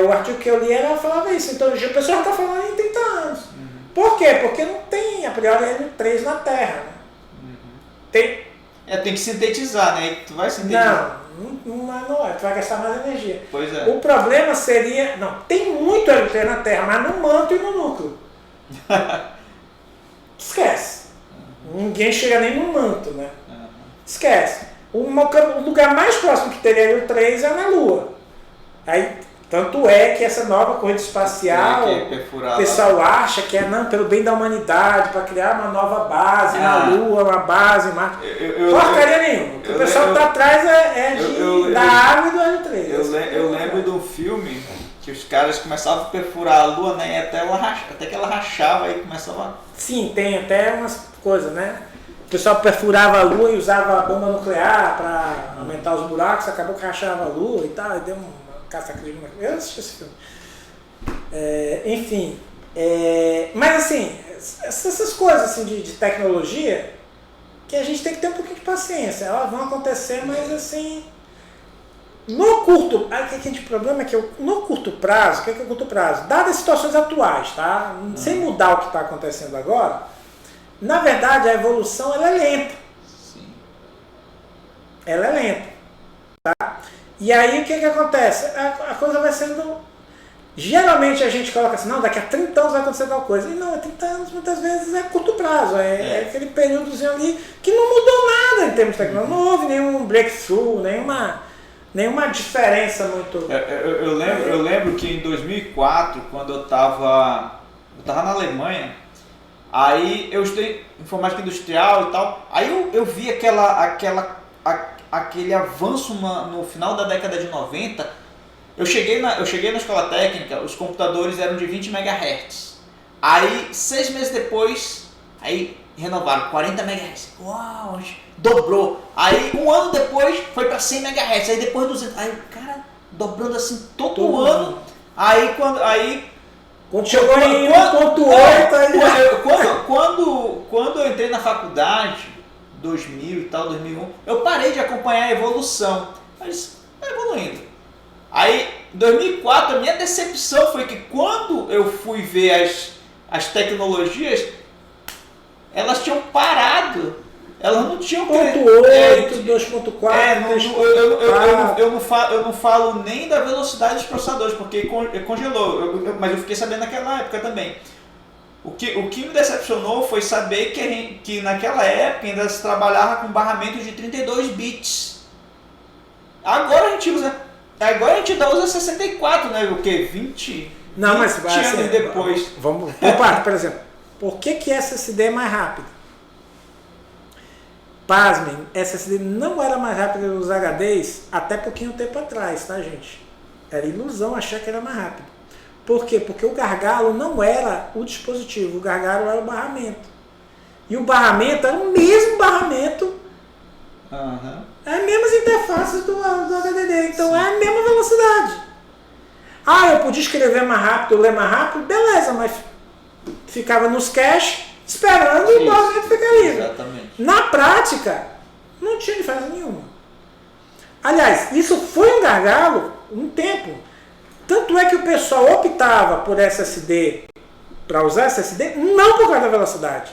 o artigo que eu li falava isso. Então o pessoal já está falando em 30 anos. Por quê? Porque não tem, a priori, hélio 3 na Terra. Né? Tem que sintetizar, né? Tu vai sintetizar. Não é. Tu vai gastar mais energia. Pois é. O problema seria... Não, tem muito hélio 3 na Terra, mas no manto e no núcleo. Esquece. Ninguém chega nem no manto, né? Esquece. o lugar mais próximo que teria o 3 é na Lua. Aí, tanto é que essa nova corrida espacial, o pessoal acha que é não, pelo bem da humanidade, para criar uma nova base na Lua, uma base em Marte. Porcaria nenhuma. O pessoal que está atrás da água e do Hélio 3. Eu lembro de um filme que os caras começavam a perfurar a Lua, né, até que ela rachava e começava... Sim, tem até umas coisas, né? O pessoal perfurava a Lua e usava a bomba nuclear para aumentar os buracos, acabou que rachava a Lua e tal, e deu uma caça-crisma. Eu assisti esse filme. Enfim, mas assim, essas coisas assim, de tecnologia, que a gente tem que ter um pouquinho de paciência. Elas vão acontecer, mas assim... No curto... O problema é que no curto prazo, o que é o curto prazo? Dadas as situações atuais, tá? Sem mudar o que está acontecendo agora, na verdade a evolução ela é lenta. Sim. Ela é lenta. Tá? E aí o que acontece? A coisa vai sendo... Geralmente a gente coloca assim, não, daqui a 30 anos vai acontecer tal coisa. E não, 30 anos muitas vezes é curto prazo. É aquele períodozinho ali que não mudou nada em termos de tecnologia. Não houve nenhum breakthrough, nenhuma diferença muito... Eu lembro que em 2004, quando eu estava na Alemanha, aí eu estudei informática industrial e tal, aí eu vi aquele avanço no final da década de 90. Eu cheguei na escola técnica, os computadores eram de 20 MHz. Aí, 6 meses depois, aí renovaram 40 MHz. Uau, dobrou. Aí, um ano depois, foi para 100 MHz. Aí, depois 200. Aí, o cara dobrando assim todo ano. Aí, quando chegou em 1.8, quando eu entrei na faculdade, 2000 e tal, 2001, eu parei de acompanhar a evolução. Mas, evoluindo. Aí, em 2004, a minha decepção foi que quando eu fui ver as tecnologias, elas tinham parado. Elas não tinham... 1.8, 2.4, eu não falo nem da velocidade dos processadores, porque congelou. Mas eu fiquei sabendo naquela época também. O que me decepcionou foi saber que naquela época ainda se trabalhava com barramento de 32 bits. Agora a gente usa 64, né? O que? 20 não, mas assim, anos depois. Vamos por parte, por exemplo. Por que SSD é mais rápido? Pasmem, SSD não era mais rápido nos HDs até pouquinho tempo atrás, tá, gente? Era ilusão achar que era mais rápido. Por quê? Porque o gargalo não era o dispositivo, o gargalo era o barramento. E o barramento era o mesmo barramento, é as mesmas interfaces do HDD, então sim, é a mesma velocidade. Eu podia escrever mais rápido, ler mais rápido, beleza, mas ficava nos caches esperando o barramento ficar livre. Exatamente. Na prática, não tinha diferença nenhuma. Aliás, isso foi um gargalo um tempo. Tanto é que o pessoal optava por SSD, para usar SSD, não por causa da velocidade,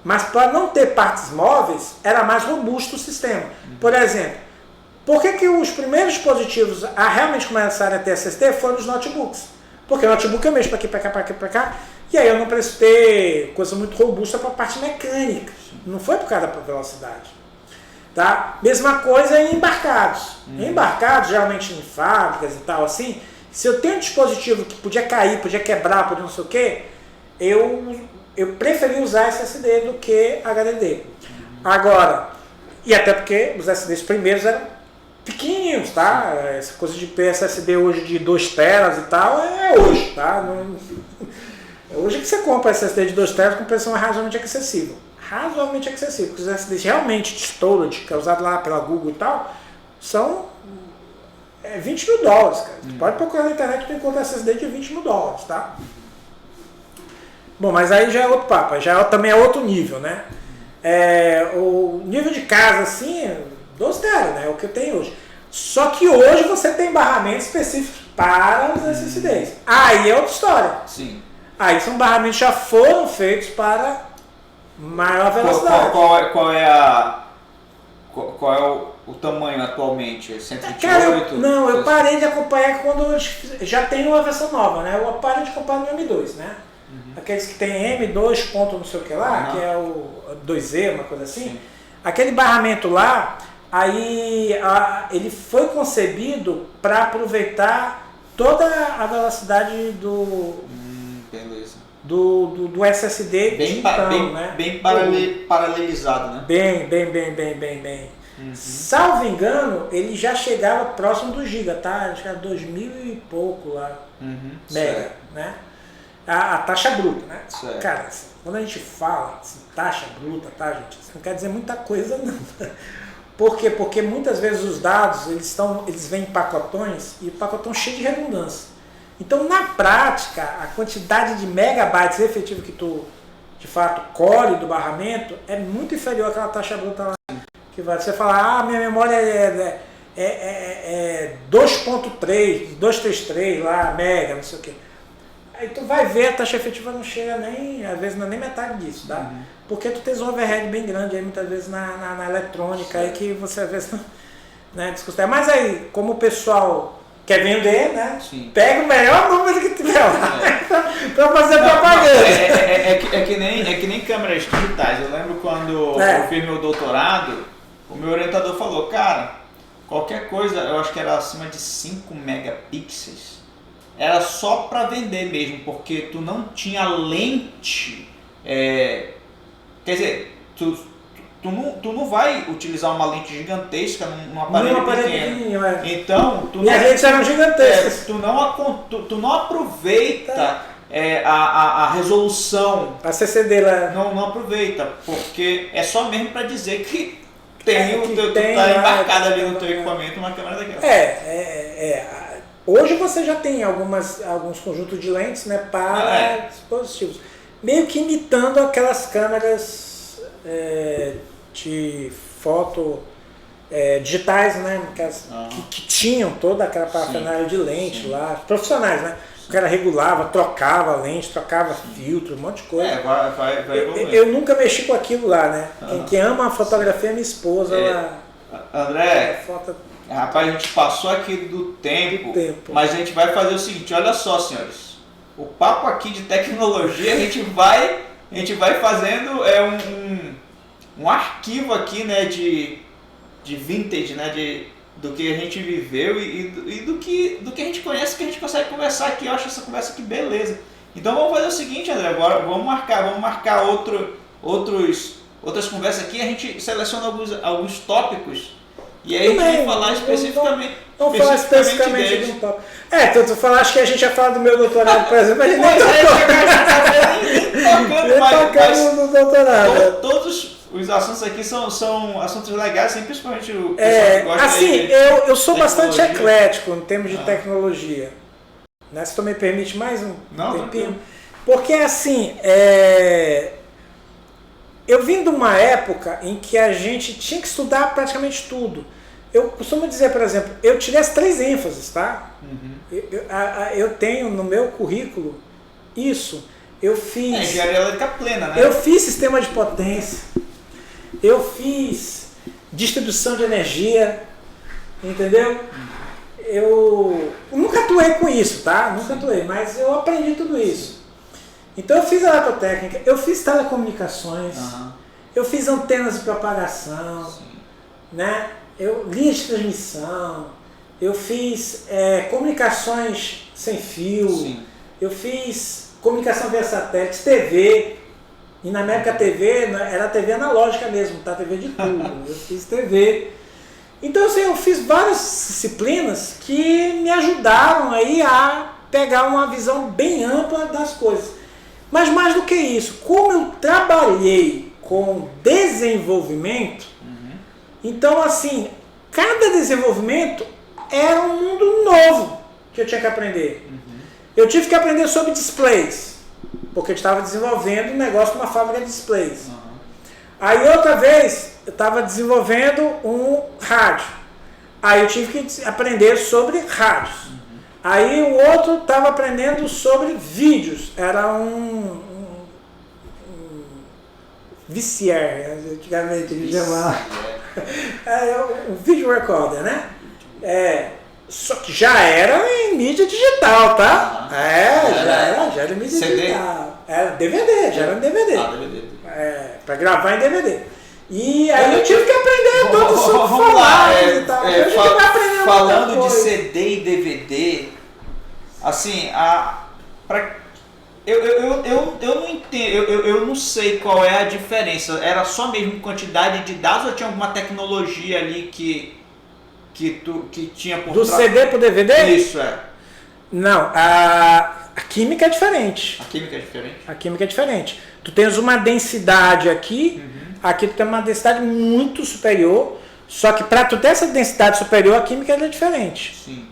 mas para não ter partes móveis, era mais robusto o sistema. Por exemplo, por que os primeiros dispositivos a realmente começarem a ter SSD foram os notebooks? Porque o notebook é mesmo para aqui, para cá, para aqui, para cá, e aí eu não preciso ter coisa muito robusta para a parte mecânica. Não foi por causa da velocidade. Tá? Mesma coisa em embarcados. Em embarcados, geralmente em fábricas e tal assim, se eu tenho um dispositivo que podia cair, podia quebrar, podia não sei o quê, eu preferi usar SSD do que HDD. Agora, e até porque os SSDs primeiros eram pequenininhos, tá? Essa coisa de ter SSD hoje de 2 teras e tal, é hoje, tá? Hoje que você compra SSD de 2 teras com preço razoavelmente acessível. Razoavelmente acessível, porque os SSDs realmente de storage, que é usado lá pela Google e tal, são $20 mil, cara. Você pode procurar na internet e encontrar SSD de $20 mil, tá? Bom, mas aí já é outro papo, também é outro nível, né? O nível de casa, assim, 12 teras, né? É o que eu tenho hoje. Só que hoje você tem barramentos específicos para os SSDs. Aí é outra história. Sim. Aí são barramentos que já foram feitos para maior velocidade. Qual é o tamanho atualmente? É 128? Cara, eu parei de acompanhar quando já tem uma versão nova, né? Eu parei de acompanhar no M2, né? Aqueles que tem M2 ponto não sei o que lá, que é o 2E, uma coisa assim. Sim. Aquele barramento lá, Aí ele foi concebido para aproveitar toda a velocidade Beleza. do SSD Bem paralelizado, né? Bem. Salvo engano, ele já chegava próximo do giga, tá? Acho que era 2000 e pouco lá, mega, né? A taxa bruta, né? Certo. Cara, assim, quando a gente fala assim, taxa bruta, tá, gente? Isso não quer dizer muita coisa, não. Por quê? Porque muitas vezes os dados, eles vêm em pacotões e o pacotão cheio de redundância. Então, na prática, a quantidade de megabytes efetivo que tu, de fato, colhe do barramento é muito inferior àquela taxa bruta lá. Que vai você falar, minha memória é 2.3, 233 lá, mega, não sei o quê. Aí tu vai ver, a taxa efetiva não chega nem, às vezes não é nem metade disso, tá? Porque tu tens um overhead bem grande aí, muitas vezes na eletrônica, aí que você às vezes não, né, discutir. Mas aí, como o pessoal quer vender, né? Sim. Pega o melhor número que tiver lá para fazer propaganda. É que nem câmeras digitais. Eu lembro quando eu fiz meu doutorado, o meu orientador falou, cara, qualquer coisa, eu acho que era acima de 5 megapixels, era só para vender mesmo, porque tu não tinha lente, quer dizer, tu não vai utilizar uma lente gigantesca num aparelho pequeno. Então, e as lentes eram gigantescas. Tu não aproveita a resolução. A CCD lá. Não aproveita, porque é só mesmo para dizer que tu tá embarcado ali no teu equipamento uma câmera daquela. Hoje você já tem alguns conjuntos de lentes, né, para dispositivos. Meio que imitando aquelas câmeras de foto digitais, né, que tinham toda aquela parafernália de lente lá, profissionais, né? O cara regulava, trocava lente, trocava filtro, um monte de coisa. Eu nunca mexi com aquilo lá, né? Quem ama a fotografia é minha esposa. André, rapaz, a gente passou aqui do tempo, mas a gente vai fazer o seguinte, olha só, senhores. O papo aqui de tecnologia, a gente vai fazendo um arquivo aqui, né, de vintage, né, do que a gente viveu e do que a gente conhece, que a gente consegue conversar aqui. Eu acho essa conversa aqui beleza. Então vamos fazer o seguinte, André, agora vamos marcar outras conversas aqui, a gente seleciona alguns tópicos e aí a gente vai falar especificamente. Vamos falar especificamente de um tópico. Tu falaste que a gente ia falar do meu doutorado, por exemplo, a gente nem tocando no doutorado. Todos os assuntos aqui são assuntos legais, assim, principalmente o pessoal que gosta assim, eu sou bastante eclético em termos de tecnologia. Né? Se tu me permite mais um tempinho. Porque assim, eu vim de uma época em que a gente tinha que estudar praticamente tudo. Eu costumo dizer, por exemplo, eu tirei as 3 ênfases, tá? Eu tenho no meu currículo isso. Eu fiz... engenharia elétrica plena, né? Eu fiz sistema de potência. Eu fiz distribuição de energia, entendeu? Eu nunca atuei com isso, tá? Nunca atuei, mas eu aprendi tudo isso. Então eu fiz eletrotécnica, eu fiz telecomunicações, eu fiz antenas de propagação, né? Linhas de transmissão, eu fiz comunicações sem fio, eu fiz comunicação via satélite, TV. E na minha época a TV era TV analógica mesmo, tá? TV de tubo. Eu fiz TV. Então assim, eu fiz várias disciplinas que me ajudaram aí a pegar uma visão bem ampla das coisas. Mas mais do que isso, como eu trabalhei com desenvolvimento, então assim, cada desenvolvimento era um mundo novo que eu tinha que aprender. Eu tive que aprender sobre displays, porque eu estava desenvolvendo um negócio numa fábrica de displays. Aí outra vez eu estava desenvolvendo um rádio. Aí eu tive que aprender sobre rádios. Aí o outro estava aprendendo sobre vídeos. Era um VCR, antigamente eles chamavam. Um video recorder, né? Só que já era em mídia digital, tá? Já era mídia CD? digital. Era DVD, já era em DVD. DVD. Para gravar em DVD. E aí eu tive que aprender todos os formatos e tal. A gente vai aprendendo falando de CD e DVD, assim, eu não entendo, eu não sei qual é a diferença. Era só mesmo quantidade de dados ou tinha alguma tecnologia ali que tinha por do CD pro DVD? Isso, é. Não, a química é diferente. A química é diferente? A química é diferente. Tu tens uma densidade aqui, aqui tu tem uma densidade muito superior, só que para tu ter essa densidade superior, a química é diferente. Sim.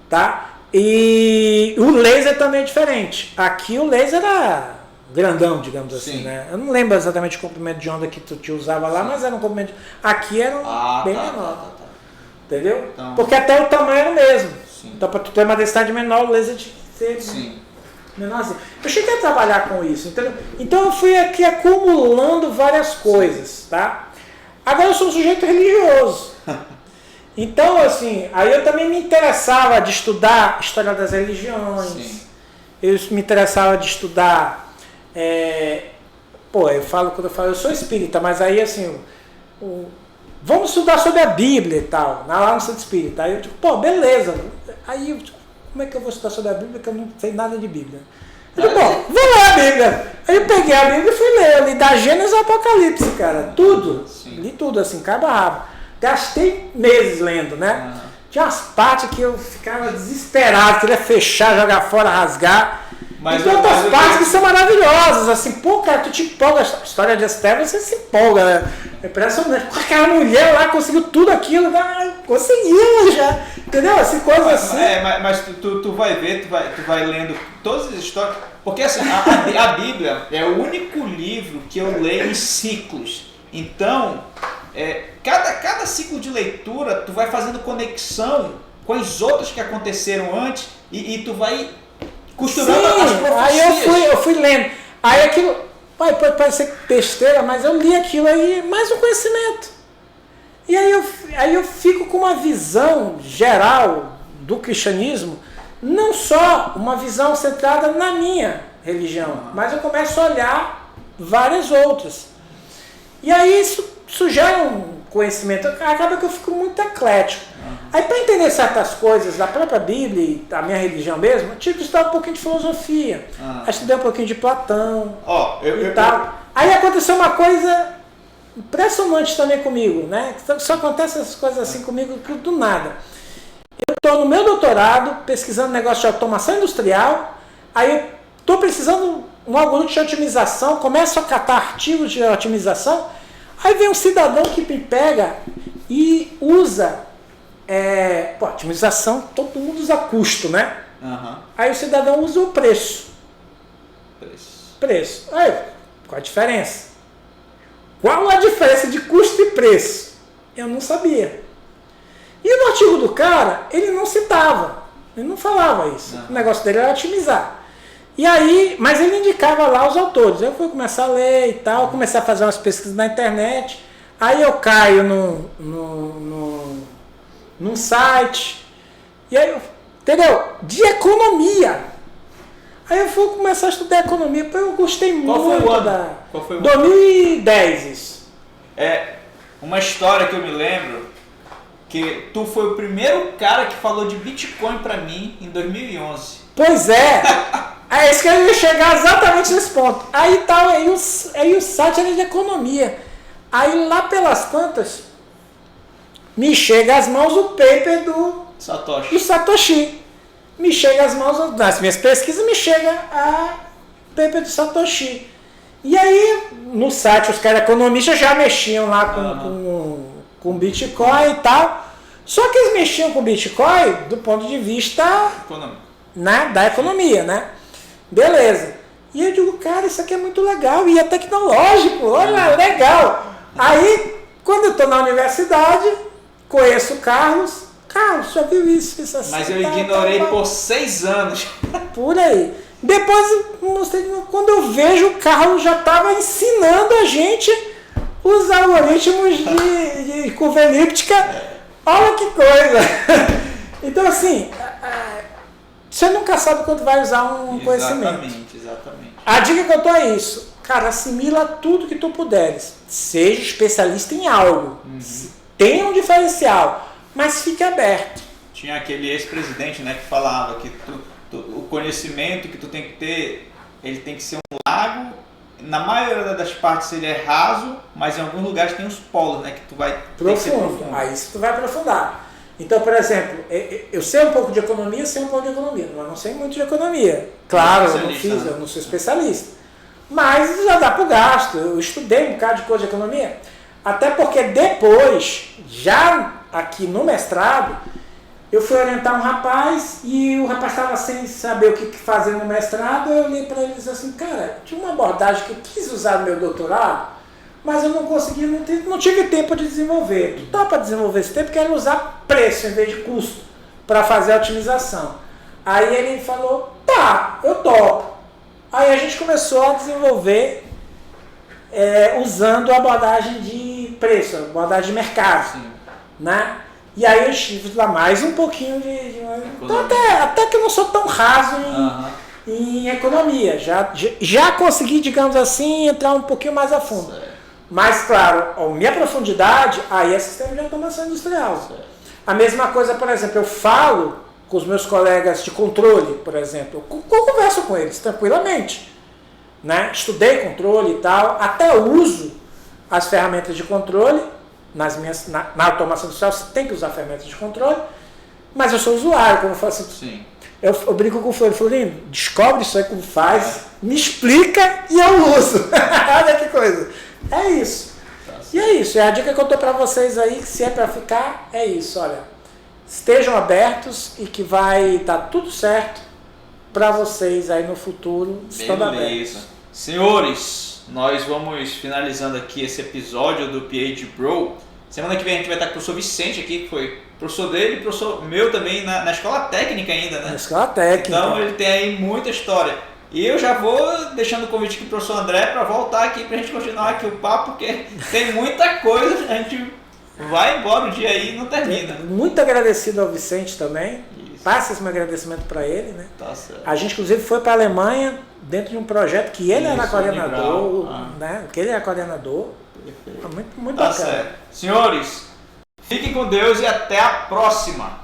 Tá? E o laser também é diferente. Aqui o laser era grandão, digamos assim, né? Eu não lembro exatamente o comprimento de onda que tu te usava lá, mas era um comprimento. Aqui era bem menor. Tá. Entendeu? Então, porque até o tamanho era o mesmo. Sim. Então, para tu ter uma densidade menor, o laser tinha que ser menorzinho. Eu cheguei a trabalhar com isso, entendeu? Então eu fui aqui acumulando várias coisas, tá? Agora eu sou um sujeito religioso. Então, assim, aí eu também me interessava de estudar história das religiões. Sim. Eu me interessava de estudar. Quando eu falo, eu sou espírita, mas aí assim, vamos estudar sobre a Bíblia e tal, lá no Centro Espírita. Aí eu digo, beleza. Aí eu digo, como é que eu vou estudar sobre a Bíblia que eu não sei nada de Bíblia? Eu digo, vou ler a Bíblia. Aí eu peguei a Bíblia e fui ler. Eu li da Gênesis ao Apocalipse, cara. Tudo. Sim. Li tudo, assim, cabo a rabo. Gastei meses lendo, né? Tinha umas partes que eu ficava desesperado, queria fechar, jogar fora, rasgar. Mas tem outras partes que são maravilhosas, assim, pô, cara, tu te empolga, a história de Estevão, você se empolga, né? É impressionante, pô, aquela mulher lá conseguiu tudo aquilo, conseguiu já, entendeu? Assim, coisas assim. Mas tu vai ver, tu vai lendo todas as histórias, porque assim, a Bíblia é o único livro que eu leio em ciclos, então, cada ciclo de leitura, tu vai fazendo conexão com as outras que aconteceram antes e tu vai costurando as profecias. Aí eu fui lendo. Aí aquilo, pode parecer besteira, mas eu li aquilo aí, mais um conhecimento. E aí eu fico com uma visão geral do cristianismo, não só uma visão centrada na minha religião, mas eu começo a olhar várias outras. E aí isso gera um conhecimento, acaba que eu fico muito eclético. Aí para entender certas coisas da própria Bíblia e da minha religião mesmo, eu tive que estudar um pouquinho de filosofia. Aí estudei um pouquinho de Platão e tal. Aí aconteceu uma coisa impressionante também comigo, né? Só acontece essas coisas assim comigo do nada. Eu estou no meu doutorado pesquisando negócio de automação industrial, aí eu estou precisando de um algoritmo de otimização, começo a catar artigos de otimização, aí vem um cidadão que me pega e usa otimização, todo mundo usa custo, né? Aí o cidadão usa o preço. Aí, qual a diferença? Qual a diferença de custo e preço? Eu não sabia. E no artigo do cara, ele não citava, ele não falava isso. O negócio dele era otimizar. E aí, mas ele indicava lá os autores. Eu fui começar a ler e tal, comecei a fazer umas pesquisas na internet. Aí eu caio num site, e aí, entendeu? De economia. Aí eu fui começar a estudar economia, eu gostei muito. Qual foi o ano? 2010 isso. Uma história que eu me lembro, que tu foi o primeiro cara que falou de Bitcoin pra mim em 2011. Pois é. É isso que eu ia chegar exatamente nesse ponto. Aí o site era de economia. Aí lá pelas tantas, me chega às mãos o paper do Satoshi. Me chega às mãos, nas minhas pesquisas, me chega a paper do Satoshi. E aí, no site, os caras economistas já mexiam lá com Bitcoin e tal. Só que eles mexiam com Bitcoin do ponto de vista da economia, né? Beleza. E eu digo, cara, isso aqui é muito legal e é tecnológico, olha, legal. Aí, quando eu estou na universidade, conheço o Carlos. Carlos, já viu isso assim. Mas eu ignorei por 6 anos. Por aí. Depois, quando eu vejo, o Carlos já estava ensinando a gente os algoritmos de curva elíptica. Olha que coisa. Então, assim, você nunca sabe quando vai usar um conhecimento. Exatamente. A dica que eu dou é isso. cara, assimila tudo que tu puderes. Seja especialista em algo. Tenha um diferencial, mas fique aberto. Tinha aquele ex-presidente, né, que falava que o conhecimento que tu tem que ter, ele tem que ser um lago. Na maioria das partes ele é raso, mas em alguns lugares tem os polos, né, que tu vai ter que ser profundo. Aí isso tu vai aprofundar. Então, por exemplo, eu sei um pouco de economia, mas não sei muito de economia. Claro, eu não sou especialista. Mas já dá para o gasto. Eu estudei um bocado de coisa de economia. Até porque depois, já aqui no mestrado, eu fui orientar um rapaz e o rapaz estava sem saber o que fazer no mestrado. Eu olhei para ele e disse assim, cara, tinha uma abordagem que eu quis usar no meu doutorado, mas eu não consegui, não tive tempo de desenvolver. Tu dá para desenvolver esse tempo, quero usar preço em vez de custo para fazer a otimização. Aí ele falou, tá, eu topo. Aí a gente começou a desenvolver usando a abordagem de preço, a abordagem de mercado. Né? E aí eu tive lá mais um pouquinho de então até que eu não sou tão raso em economia. Já consegui, digamos assim, entrar um pouquinho mais a fundo. Certo. Mas, claro, a minha profundidade aí é sistema de automação industrial. Certo. A mesma coisa, por exemplo, eu falo com os meus colegas de controle, por exemplo, eu converso com eles tranquilamente. Né? Estudei controle e tal, até uso as ferramentas de controle. Na automação industrial você tem que usar ferramentas de controle, mas eu sou usuário, como eu falo assim. Sim. Eu brinco com o Florino, descobre isso aí como faz, me explica e eu uso. Olha que coisa. É isso. E é isso, é a dica que eu dou para vocês aí, que se é para ficar, é isso, olha. Estejam abertos e que vai dar tudo certo para vocês aí no futuro, estando abertos. Senhores, nós vamos finalizando aqui esse episódio do PH Bro. Semana que vem a gente vai estar com o professor Vicente aqui, que foi professor dele e professor meu também na escola técnica ainda, né? Na escola técnica. Então ele tem aí muita história. E eu já vou deixando o convite aqui pro professor André para voltar aqui pra gente continuar aqui o papo, porque tem muita coisa, a gente vai embora o dia aí e não termina. Muito agradecido ao Vicente também. Isso. Passa esse meu agradecimento para ele, né? Tá certo. A gente inclusive foi para a Alemanha dentro de um projeto que ele era coordenador, né? Que ele era coordenador. Muito tá bacana. Certo. Senhores, fiquem com Deus e até a próxima.